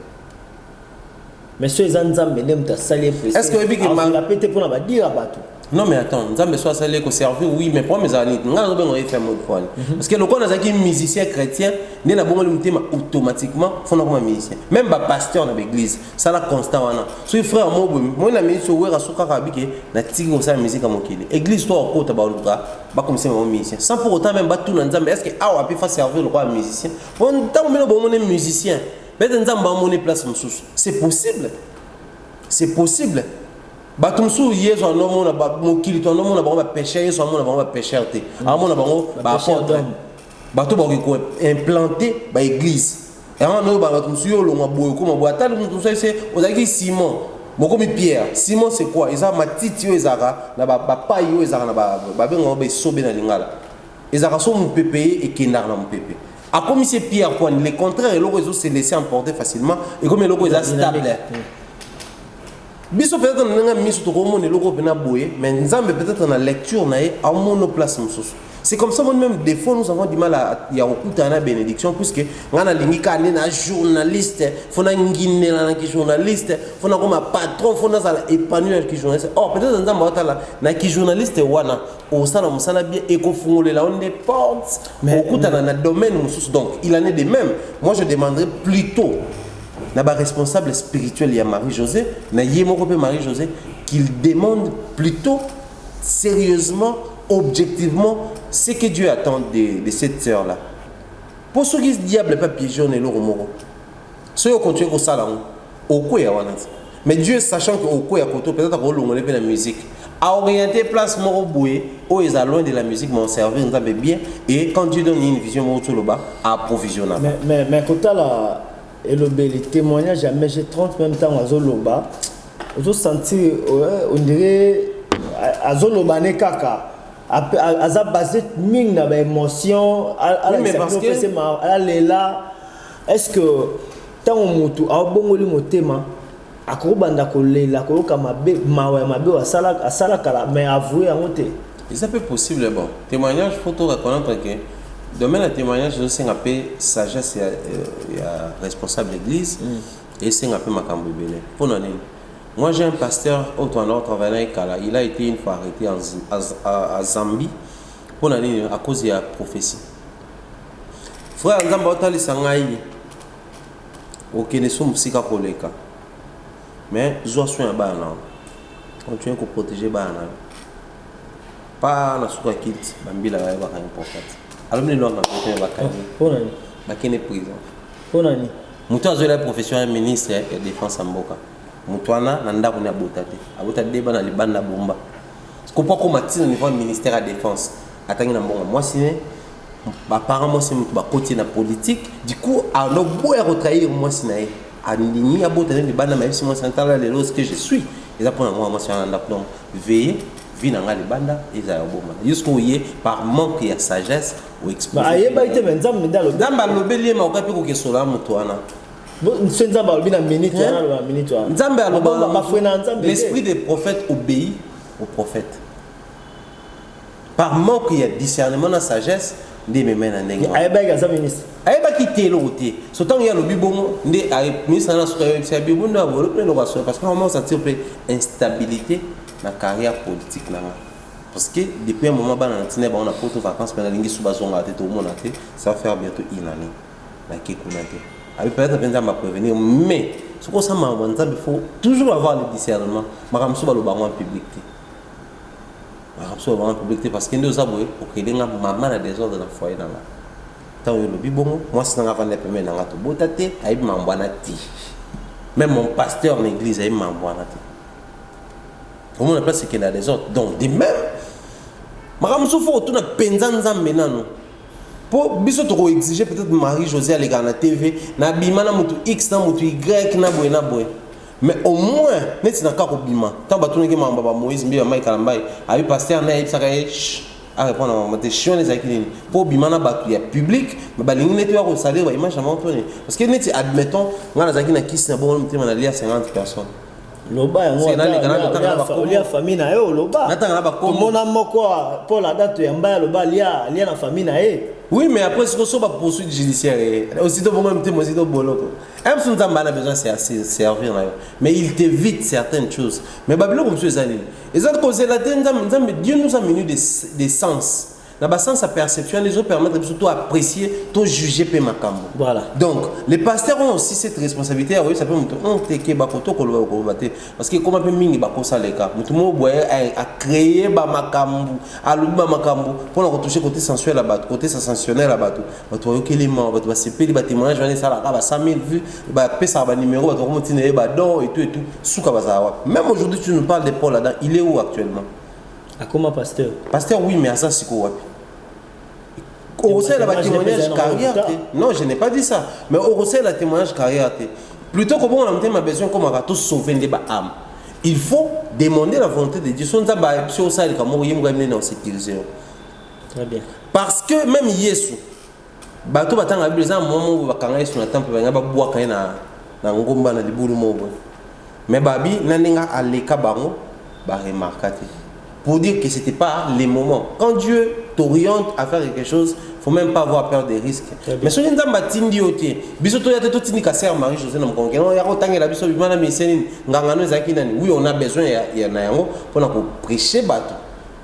Mais ce Zanzam, mesdames, tu as salé. Est-ce que vous avez la pété pour la dire à Batou? Non mais attends, nzambe soit ça les servir oui mais pour mes amis nga zo bengo faire mon point parce que le qu'on a zaki musicien chrétien né na bongo le automatiquement faut na comme musicien même ba pasteur na l'église ça la constant wana so frère moi na ministre wera soka kabike na tiki ko sa musique amokili église toi ko ta ba luka ba comme c'est mon musicien sans pour autant même ba tout na nzambe est-ce que awa pi faire servir le roi musicien on tant mais le bon musicien peut-être nzambe ba monner place mususu c'est possible. C'est possible. Batumsu yeso anomo na mokili to anomo na ba péché yeso anomo na ba péché te. Anomo na ba apôtre. Bato ba ko implanter ba église. Et anomo ba batumsu yo lo maboyo ko maboya ta mutu c'est ozaki Simon. Moko mi Pierre. Simon c'est quoi? Isa matiti yo ezaka na ba pa yo ezaka na ba bengo ba sobe na lingala. Ezaka so mu pépé et kendar na mu pépé. A comme c'est Pierre point le contraire le réseau se laisser emporter facilement et comme le logo est stable. Biso peut-être nanga miso to komone loko pena boye mais nzambe peut-être na lecture na e a mono place mususu. C'est comme ça même des fois nous avons du mal à ya okuta na bénédiction puisque ngana lingika na journaliste fona ngine na ki journaliste fona comme patron fona za épanouir ki journaliste. Oh peut-être nzambe watala na ki journaliste wana au sala musala bien et ko fungolela on des portes mais okuta na domaine mususu donc il en est de même. Moi je demanderais plutôt na ba responsable spirituel ya Marie-Josée na yemoko pe Marie-Josée qu'il demande plutôt sérieusement objectivement ce que Dieu attend de cette sœur là pour ceux qui se diable pas piéger ne loro moko ceux qui continuent comme ça là au quoi ya wana mais Dieu sachant que au quoi ya koto peut-être ko longole pe la musique a orienté place moko boye o est loin de la musique mon servir nzambe bien et quand Dieu donne une vision moko to loba approvisionnable mais kota la et le témoignage jamais j'ai 30 même temps à Zoloba je sentir on dirait à Zoloba ne kaka à basé ming na émotion à mais parce que à là est-ce que tant mutu a bongoli motema akobanda kolela ko kama be mawe mabe asala kala mais avouer en monter ça peut possible bon témoignage photo reconnaître que domaine de témoignage c'est un peu sagesse il y a responsable d'église et c'est un peu makambo belé pour nous. Moi j'ai un pasteur au travail il a été une fois arrêté à Zambie pour nous à cause de la prophétie. Frère nzamba otali sangai OK ne sommes musika koleka mais zo soin bana continuer ko protéger bana pas na suka kit bambila ba ba important. Alors, nous avons fait prison. Pour nani? Mutu azola professionnel ministre de défense en Boka. Mutuana nanda kuna botate. Abota débat na libanda bomba. Ce qu'on peut combattre au niveau du ministère de la défense. Attendez na mbonga. Moi c'est apparemment c'est mutu ba côté na politique. Du coup, à no boya retrahir moi sinae. Andini abota na libanda même si moi c'est entendre les lois que je suis. Et ça pour moi c'est un donc veiller vinanga libanda eza yoboma jusqu'au yé par manque de sagesse ou exposé ba yeba ite nzambe ndalo nzamba lobeli ma okapi ko kesola mutu wana nzamba lobina minute wana ba minute wana nzambe aloba ba fwena nzambe l'esprit des prophètes obéit aux prophètes par manque de discernement na sagesse nde memena ndenge ayeba ga za ministre ayeba kitelo oté sotant ya lobi bongo nde ay ministre na soka ya bibundo abolo pelo ka parce que vraiment ça tire instabilité na carrière politique là parce que depuis un moment bana tina ba on a porte vacances pendant lingi suba zonga te tout monde ça va faire bientôt une année la kekunate avec peut-être penser à prévenir mais ce qu'on ça m'a il faut toujours avoir le discernement maram suba lo bango en public maram suba bango en public parce que nous avons pour que les maman a des ordres dans foyer dans là tant yo lobi bongo moi c'est nga vendre peme na ngato botate ay mambwana ti même mon pasteur en église ay mambwana ti comment on appelle ce qu'il a des autres donc de même maram soufo tout na penza nzambe nano pour biso to exiger peut-être Marie-Josée aller na TV na bima na mutu X na mutu Y na boy mais au moins net na ka ko bima tant ba tunaki mamba ba Moïse mbi ba Mike Kalambai abi pasteur na yipsaka à répondre à ma question les acquis pour bima na batu ya public mais ba lingi neto ya ko salir ba image avant Antoine parce que net admettons ngana zaki na kisi na bon mutima na lia 50 personnes loba yango olia famille na yo loba komona moko pour la date ya mbaya loba lia na famille na ye. Oui, mais après ce que soit poursuite judiciaire aussi de bon même temps aussi de boloko même si on a besoin de servir mais il t'évite certaines choses mais babilo comme ça et ça cause la Dieu nous a mis des sens. Dans le sens à perception, les autres permettent de surtout apprécier, de juger pe makambo. Voilà. Donc, les pasteurs ont aussi cette responsabilité. Oui, ça peut me parce que comme un peu mingi bako ça les cas. Tout le monde a créé ba makambo, a luba makambo pour nous toucher côté sensuel là-bas, côté sensationnel là-bas. Bah toi que les membres, bah c'est payé bah témoignage, j'en ai ça là, bah 5000 vues, bah paie ça bah numéro, bah toi continuer bah don et tout, souka bah ça. Même aujourd'hui tu nous parles de Paul là-dedans, il est où actuellement? À comment pasteur? Pasteur oui, mais à ça c'est quoi? Au conseil la témoignage carrière. Non, je n'ai pas dit ça. Mais au conseil la témoignage carrière. Plutôt que bon, on a besoin comme à tout sauver des âmes. Il faut demander la volonté de Dieu. Très bien. Parce que même Yesu, bateau battant la Bible, moment où bakanga sur le temple, il y a bois quand na ngomba na libulu mobo. Mais babi nanenga aleka bango ba remarquer. Pour dire que ce n'était pas les moments. Quand Dieu t'oriente à faire quelque chose, il ne faut même pas avoir peur des risques. Mais si on a un batindi, oui, on a besoin pour prêcher.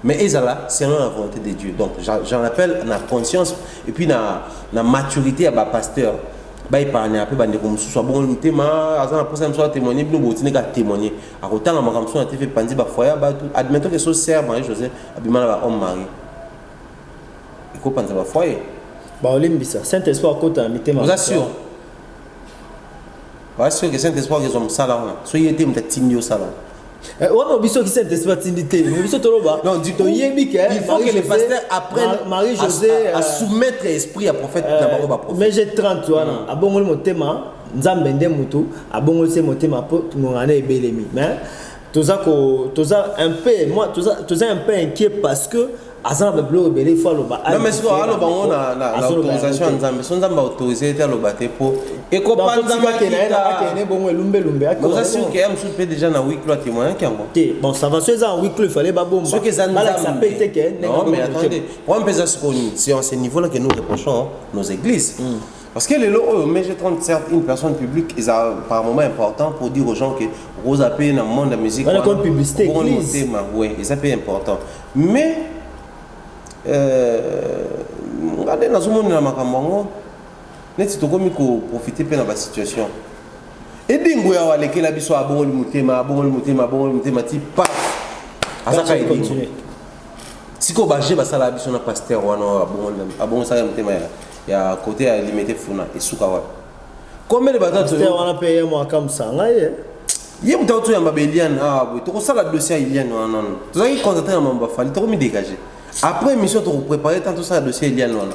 Mais c'est la volonté de Dieu. Donc j'en appelle la conscience et puis la maturité à ma pasteur. Bah il parle un peu de comme soit bon le thème azana pour ça me soit témoigner bien bon tiner témoigner à autant la makam so a fait pandi ba foyer ba admettons que so sert Marie José abimana ba homme mari il faut penser ba foyer ba olimbisa Saint-Esprit côté invité ma vous assure ba sûr que Saint-Esprit ils ont ça là so il était me tinio ça là on a besoin que Saint-Esprit t'indité mais besoin toloba non du coup il faut que les pasteurs apprennent Marie José à soumettre l'esprit à prophète d'abord ba prophète mais j'ai 30 wana abongoli motema nzambe nde mutu abongoli se motema po ngana ebelemi mais toza un peu moi toza un peu inquiet parce que azan ba blo belé fois loba non mais so alo bango na autorisation nzambe so nzambe autorisé te alo baté po et ko pas nzambe akene bongo lumbe vous assure que am sou peut déjà na week clos témoin kango bon ça va se en week clos fallait ba bomba ce que ça peut être que non mais attendez on peut ça c'est à ce niveau là que nous reprochons nos églises. Parce que les lots, mais je trompe certes une personne publique, ils ont par moment important pour dire aux gens que Rose a payé dans le monde de la musique. On a comme publicité. Oui, c'est peu important. Mais, regardez dans ce monde de la Makambango, nous avons profiter de la situation. Et dingo ya wale ke la biso abongoli mutema ti paf. Azaka continue. Siko baje basala biso na pasteur wana abongoli sa mutema ya côté à limiter funa et soukawa. Combien de batailles pasteur wana paye moi comme ça ngaye. Ye mutautu ya mabelian boy to sala dossier ilian non. Tu as constaté na mamba fali to mi dégager. Après mission to préparer tant tout ça dossier ilian wana.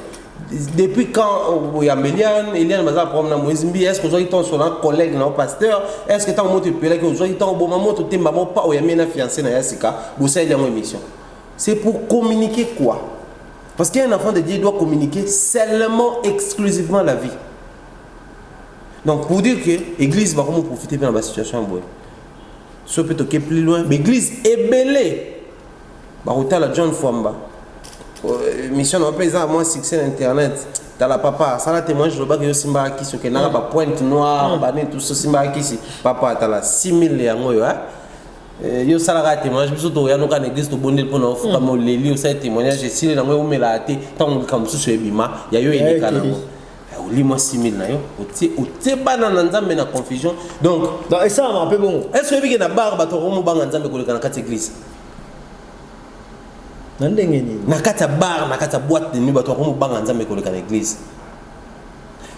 Depuis quand il y a Méliane, Eliane Baza problème na Moizimbi, est-ce que vous avez ton son collègue na pasteur, est-ce que tant monte pelé que vous avez tant bon moment to temba bon pas o ya mena fiancé na Yasika, vous savez la émission. C'est pour communiquer quoi? Parce qu'un enfant de Dieu doit communiquer seulement exclusivement la vie. Donc pour dire que l'église va comment profiter de la situation boy. Ce peut toquer plus loin, mais l'église est belée. Bah la John Fwamba. Mission on appelle ça moi succès internet dans la papa ça la témoignage le bac yo simba qui ce que na ba pointe noire ba tout ce simba qui si papa ta la 6000 yango yo yo ça la témoignage biso to ya no ka église to bondel pour na fuka mo leli yo ça témoignage si le nango umela ate tant comme ça sur bima ya yo ene kana o li mo 6000 na yo o te bana na nzambe na confusion donc et ça m'a un peu bon est-ce que bi na bar ba to mo banga nzambe ko le kana kat église na kata bar na kata boîte de nuit bato ko banga nzambe ko le kana église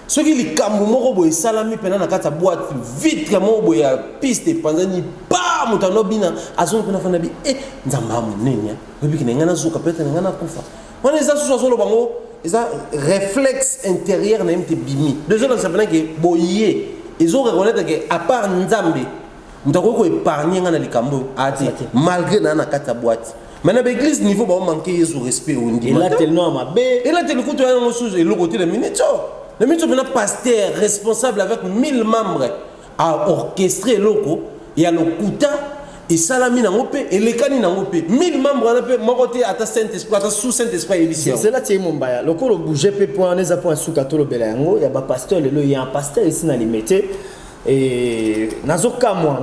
soki likambo moko boye salami pena na kata boîte vitre moko boye ya piste panzani pa mutano bina azo pena fana bi nzamba munenya obi kina ngana zuka pete ngana kufa wana eza suso solo bango eza réflexe intérieur na mte bimi déjà dans sapena que boye ils ont reconnaître que à part nzambe mutako ko épargner ngana likambo ati malgré na kata boîte. Maintenant, l'église niveau va manquer de respect au niveau. Et là, tel nom ma bé. Et là, tel coup, tu as une chose et le côté de ministre. Le ministre est un pasteur responsable avec 1000 membres à orchestrer locaux. ya lokuta et salami nango pe et lekani nango pe 1000 membres na pe moko te ata Saint-Esprit ata sous Saint-Esprit édition c'est là tie mombaya lokolo bouger pe point neza point suka to lobela yango ya ba pasteur lelo ya un pasteur ici na limité et nazoka moi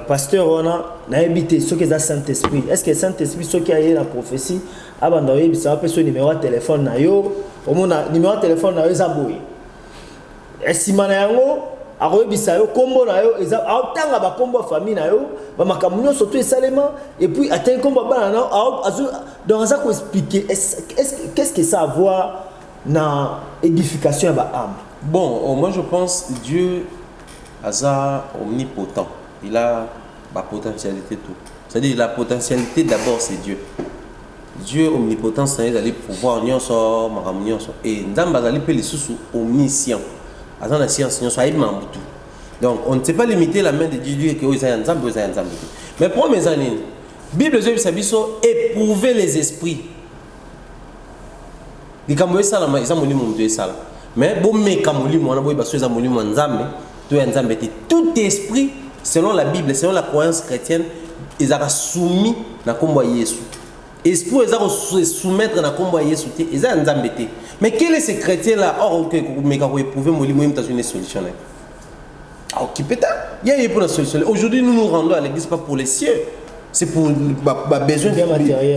pasteur wana na habité ce que ça Saint-Esprit est-ce que Saint-Esprit ce qui a eu la prophétie abanda yebi ça peut son numéro de téléphone na yo omona numéro de téléphone na yo za boy esimana yango akoyebisa yo kombo na yo eza aotanga ba kombo famille na yo ba makambo nyonso to esalema et puis atteint kombo bana na donc ça ko expliquer qu'est-ce que ça a à voir na édification ya ba âme. Bon, moi je pense Dieu asa omnipotent. Il a la potentialité tout. C'est-à-dire la potentialité d'abord c'est Dieu. Dieu omnipotent c'est d'aller pouvoir nyonso makambo nyonso et ndamba zali pe lisusu omniscient. Dans la science, donc on ne sait pas limiter la main de Dieu que vous avez ensemble. Mais pour mes années, Bible dit éprouver les esprits. Les camoufles ça là, ils ont monté ça là. Mais bon, mes camoufles moi, on a besoin de monter mon ensemble. Tout esprit, selon la Bible, selon la croyance chrétienne, ils sont soumis à combat Jésus. Esprit ils ont soumettre à combat Jésus, ils sont ensemble. Mais quel est ce chrétien là? Or, mais quand vous éprouvez mon lit, vous avez une solution. Alors, qui peut être? Il y a une solution. Aujourd'hui, nous nous rendons à l'église pas pour les cieux. C'est pour besoin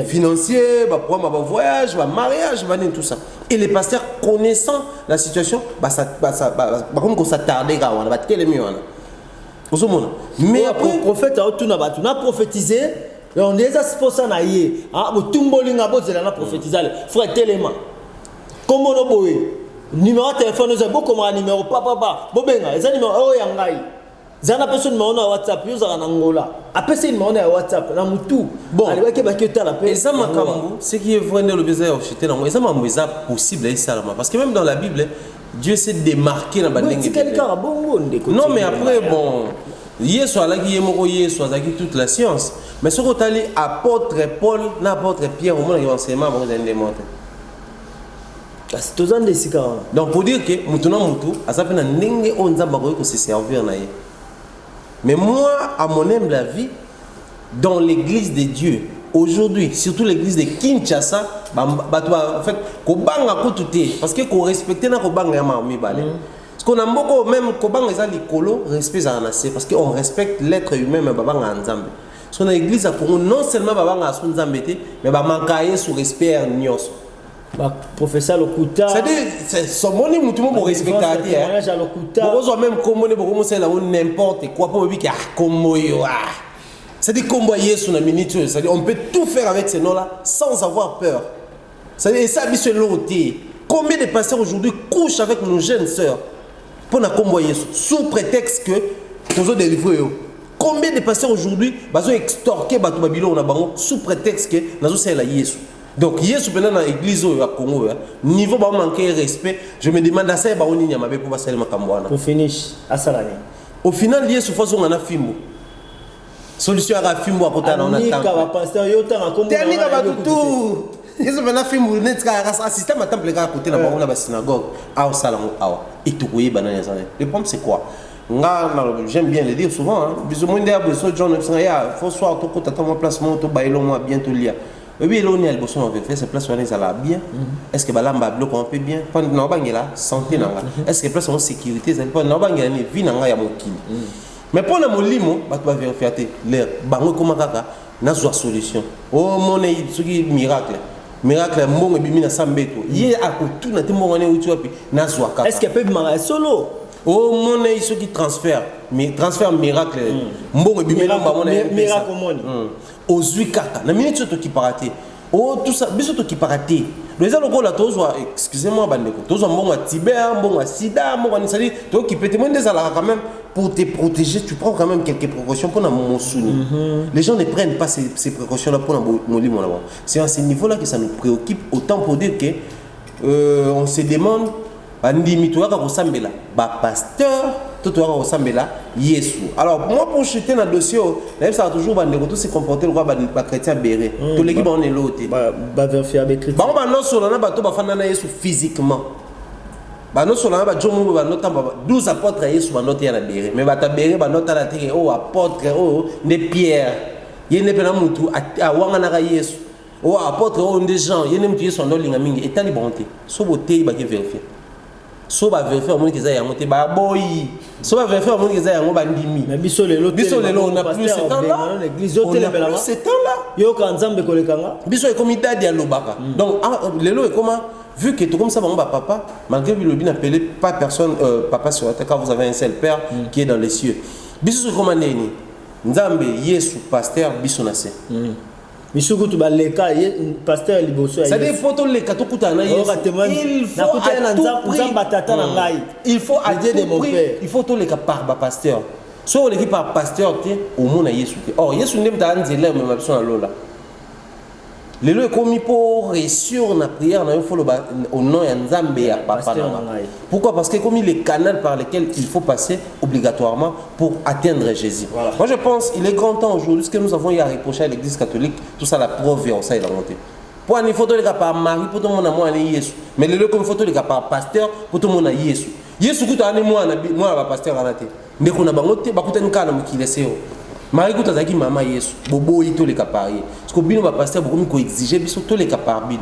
financiers, pour voyage, mariage, tout ça. Et les pasteurs connaissant la situation, comme ça tardé, on va tellement mieux. Mais après, le prophète a prophétisé. On est supposé na yé. Ah, tout le monde a prophétisé. Frère Téléma. Comment on boye numéro de téléphone nous a beaucoup comme numéro papa bobenga eza numéro o yangai zana personne numéro na WhatsApp yo za na Angola après c'est numéro na WhatsApp na mutu bon ali ba ke ta la pe ça makambo ce qui est vrai le besoin au chité nango ça mambo eza possible et ça parce que même dans la Bible Dieu s'est démarqué dans bandenge non mais après bon Yesu alaki yemoko Yesu azaki toute la science mais ce qu'on allé apôtre Paul n'apôtre Pierre au moins qui enseignement bon des démonter. Donc pour dire que se servir. Mais moi, à mon humble avis, dans l'église de Dieu, aujourd'hui, surtout l'église de Kinshasa, en fait, parce que qu'on respecte na kobanga mami balé. Parce qu'on a beaucoup même kobanga za likolo respect za nase parce qu'on respecte l'être humain mais babanga nzambe. Parce qu'on a l'église à Congo non seulement babanga asu nzambe mais ba mankaye sur respect nyos. Professeur Lokuta c'est son moni mutumo pour respecter beaucoup même comme beaucoup c'est là n'importe quoi pour dire comme yo c'est-à-dire comme Yesu na minute c'est-à-dire on peut tout faire avec ces noms là sans avoir peur c'est-à-dire ça biso loté combien de pasteurs aujourd'hui couchent avec nos jeunes sœurs pour na comme Yesu sous prétexte que nous délivrer combien de pasteurs aujourd'hui bazo extorquer bato babilo na bango sous prétexte que nazo c'est la Yesu. Donc, hier, dans l'église au Congo, niveau de manquer respect, je me demande à ça, pour finir, à Salani. Au final, hier, on a film. Solution à film à côté de la synagogue. Le problème, c'est quoi? J'aime bien le dire souvent. Il faut soit bientôt lire. Oui, là on est à l'Alboson, on veut faire ces places où on est bien. Est-ce que Balamba bloque un peu bien? Pendant que nous là, santé nanga. Est-ce que place en sécurité? Pendant que nous avons vie nanga ya mokili. Mais pour le molimo, bah tu vas vérifier l'air. Bango comment kaka, na zoa solution. Oh mon est ce qui miracle. Miracle mon et bimina sambeto. Hier à tout na temo on est où tu vas puis na zoa kaka. Est-ce qu'il peut marrer solo? Oh mon est ce qui transfert. Mais transfert miracle. Mbongo et bimina mon est miracle mon. Ozui kaka na minute to qui paraté oh tout ça biso to qui paraté les aloko la tozo excusez-moi bandeko tozo mbongo tibia mbongo sida mbongo ni sali to qui peut te monde des ala quand même pour te protéger tu prends quand même quelques précautions pour na monsuni les gens ne prennent pas ces précautions là pour na moli mon là c'est à ce niveau là que ça nous préoccupe autant pour dire que on se demande bandimi to ka ko sambela ba pasteur tout aura ressemblé là Yesu. Alors moi pour jeter dans le dossier ça a toujours bandeko tout se comporter le roi ba chrétien béré tout l'équipe on est l'autre ba vérifier avec chrétien ba non sur là bato ba fana na Yesu physiquement Bano solanga ba jomo ba nota 12 apôtres Yesu ba nota na béré mais ba ta béré ba nota la teke oh apôtre oh de Pierre yene pena mutu a wanga na Yesu oh apôtre oh de Jean yene mutu Yesu ndo linga mingi etali bonté so boté ba ke vérifier so ba vérifier amoni ke za yango te ba boyi so ba vérifier amoni ke za yango ba ndimi mais biso lelo on a plus ce temps là l'église hôtel bela ce temps là yo ka nzambe kolekanga biso e komi dadi ya lobaka donc lelo e comment vu que tout comme ça, mon papa, malgré que le bien appelé pas personne, papa sur la terre, car vous avez un seul père qui est dans les cieux. Bisous comment n'est-il? Nzambe Yesu pasteur bisonase. Bisous que tu vas les cas, pasteur liboso. Ça dit photo les cas tout coûte na Yesu. Il faut à Dieu de mon père. Il faut tous les cas par pasteur. Soit l'équipe par pasteur au monde à Yesu. Or Yesu n'aime pas nzela mais ma personne lola. Les lois commis pour réussir la prière au nom de Nzambe et Papa. Pourquoi? Parce que comme il est le canal par lequel il faut passer obligatoirement pour atteindre Jésus. Voilà. Moi je pense qu'il est grand temps aujourd'hui, ce que nous avons eu à reprocher à l'église catholique, tout ça la preuve et ça il a monté. Pour une photo les gars par Marie, pour tout le monde à moi Jésus. Mais les lois comme photo les gars par pasteur, pour tout le monde à Jésus. Jésus tout à moi la pasteur à la tête. Mais qu'on a bangoté, bakuta nkana qui laisse. Marie Gouta Zaki Mama Yesu, Bobo et tous les capariers. Parce que Bino va passer beaucoup mieux exiger, bisous tous les capariers.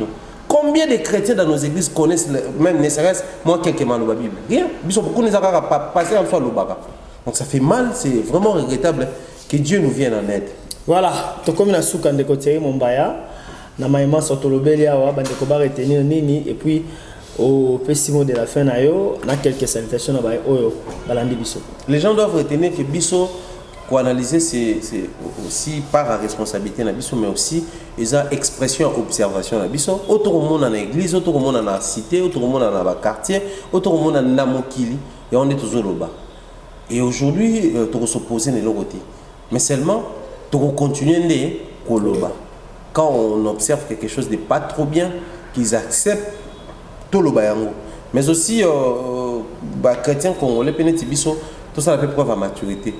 Combien de chrétiens dans nos églises connaissent, même ne serait-ce moi quelques mal dans la Bible? Rien. Bisous beaucoup ne savent pas passer en soi le baba. Donc ça fait mal, c'est vraiment regrettable que Dieu nous vienne en aide. Voilà, tout comme na souka de côté mon baya, na maïma sotolobelia wa bande ko ba retenir nini et puis au pessimo de la fin na yo, na quelques salutations na ba oyo balandi biso. Les gens doivent retenir que biso pour analyser, c'est aussi par la responsabilité, mais aussi les expressions et observations. Autour du monde dans l'église, autour du monde dans la cité, autour du monde dans le quartier, autour du monde dans Namokili, et on est toujours là-bas. Et aujourd'hui, tu vas s'opposer à l'autre. Mais seulement, tu vas continuer à là-bas. Quand on observe quelque chose de pas trop bien, qu'ils acceptent tout le bayango. Mais aussi, les chrétiens congolais, tout ça fait preuve à maturité.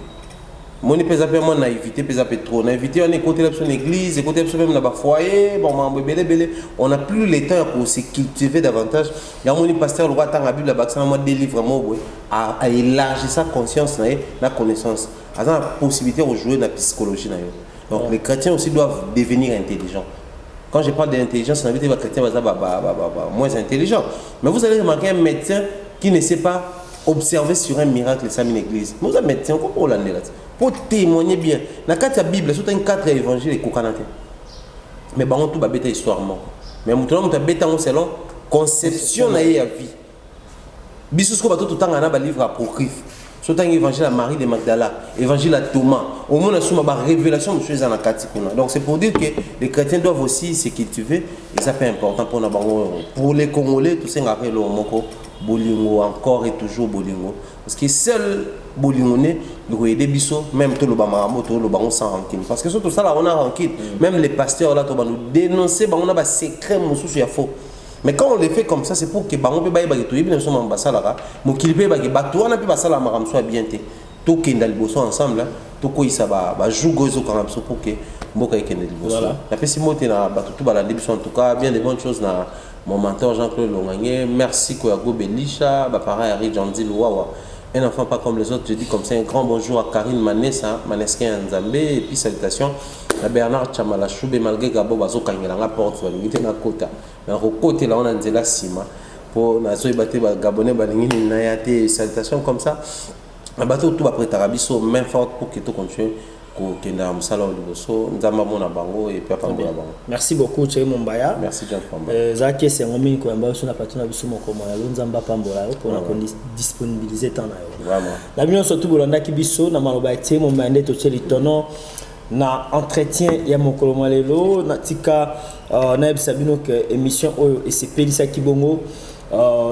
Mon épouse a moi naïveté, pesa trop naïveté. On est côté de l'église, côté de même là-bas foyer, bon on n'a plus le temps pour se cultiver davantage. Il y a mon pasteur le roi tant la Bible là-bas, ça m'a délivré à élargir sa conscience, la connaissance, à la possibilité de jouer dans la psychologie. Donc les chrétiens aussi doivent devenir intelligents. Quand je parle d'intelligence, on a vu que les chrétiens sont moins intelligents. Mais vous allez remarquer un médecin qui ne sait pas observer sur un miracle ça une église. Vous avez un médecin, comment on l'a dit là? Pour témoigner bien. Dans la Bible, c'est un 4 évangiles et cocanate. Mais bon, tout va bêter histoire mort. Mais maintenant, on a bêté selon conception de la vie. Bisous ko bato tout temps na ba livre apocryphe. Soit un évangile à Marie de Magdala, évangile à Thomas. Au moins on a ba révélation de choses na kati kuna. Donc c'est pour dire que les chrétiens doivent aussi se cultiver et ça c'est important pour na bango. Pour les Congolais, tout ça ngapé lo moko bolingo encore et toujours bolingo parce que seul bolingo ne doit aider biso même tout le bamarambo tout le bango sans rancune parce que surtout ça là on a rancune même les pasteurs là to ba nous dénoncer ba on a ba secret mususu ya faux. Mais quand on le fait comme ça, c'est pour que bango pe ba ba to yebina so mambasa là mo kilipe ba ke bato wana pe basala makamso soit bien té to kenda liboso ensemble là to ko isa ba jugozo quand même pour que mboka ikende liboso la pesi moté na bato tout ba la liboso en tout cas bien de bonnes choses na mon mentor Jean-Claude Longangé, merci Koyago Belisha, pareil Harry Jandil Wawa. Un enfant pas comme les autres, je dis comme ça un grand bonjour à Karine Manessa, Maneskin Nzambe, et puis salutations à Bernard Chamala Choube, malgré Gabo Bazo Kangela, la porte, il était dans le côté. Mais au côté là, on a Nzela Sima, pour Nazo Ibate Gabonais, Balingini Nayate, salutations comme ça. Un bateau tout après Tarabiso, main forte pour que tout continue. Merci beaucoup, Tché Mombaya. Merci, Jean Famba. Zaki, c'est un homme qui a besoin de patiner sur mon commande. L'Unzamba Pambola pour disponibiliser ton Vraiment. La mission surtout pour l'Anda Kibiso, na maloba Tché Mombaya, Toché Litono, na entretien ya mokolo lelo, na tika na ebisabino que émission et c'est Pelissa Kibongo.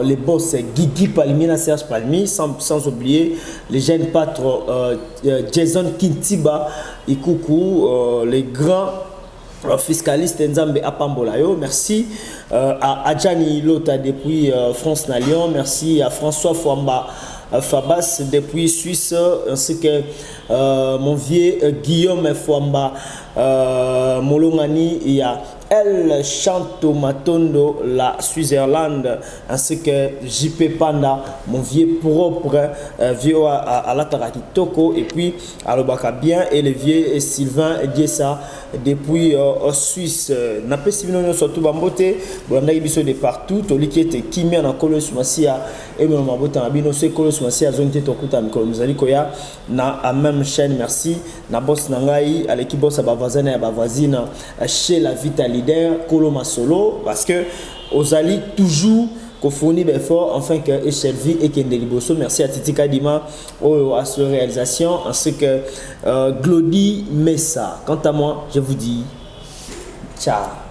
Les boss Guigui Palmina, Serge Palmi, sans oublier les jeunes patrons Jason Kintiba, Ikuku, les grands fiscalistes Nzambe Apambolayo. Merci à Adjani Lota depuis France Nalion. Merci à François Fouamba Fabas depuis Suisse, ainsi que mon vieux Guillaume Fouamba Molongani. Il y a El Chanto Matondo, la Switzerland, ainsi que JP Panda, mon vieux propre, vieux à la Tarakitoko, et puis à l'Obaka bien, et le vieux Sylvain Diessa, depuis Suisse. N'a pas si bien surtout Bambote, Bolanda Ibiso de partout, Toliki était Kimia na Kolos Masia, et mon Mabote en Abino, c'est Kolos Masia, Zonte Tokuta, Mikolomzali Koya, na à même chaîne, merci, na boss Nangai, à l'équipe boss à Bavazane et à Bavazine, chez la Vita Leader, Koloma Solo, parce que Ozali toujours qu'on fournit fort enfin que Echelvi et Kendeliboso. Merci à Titi Kadima à sa réalisation, ainsi que Glody Messa. Quant à moi, je vous dis ciao.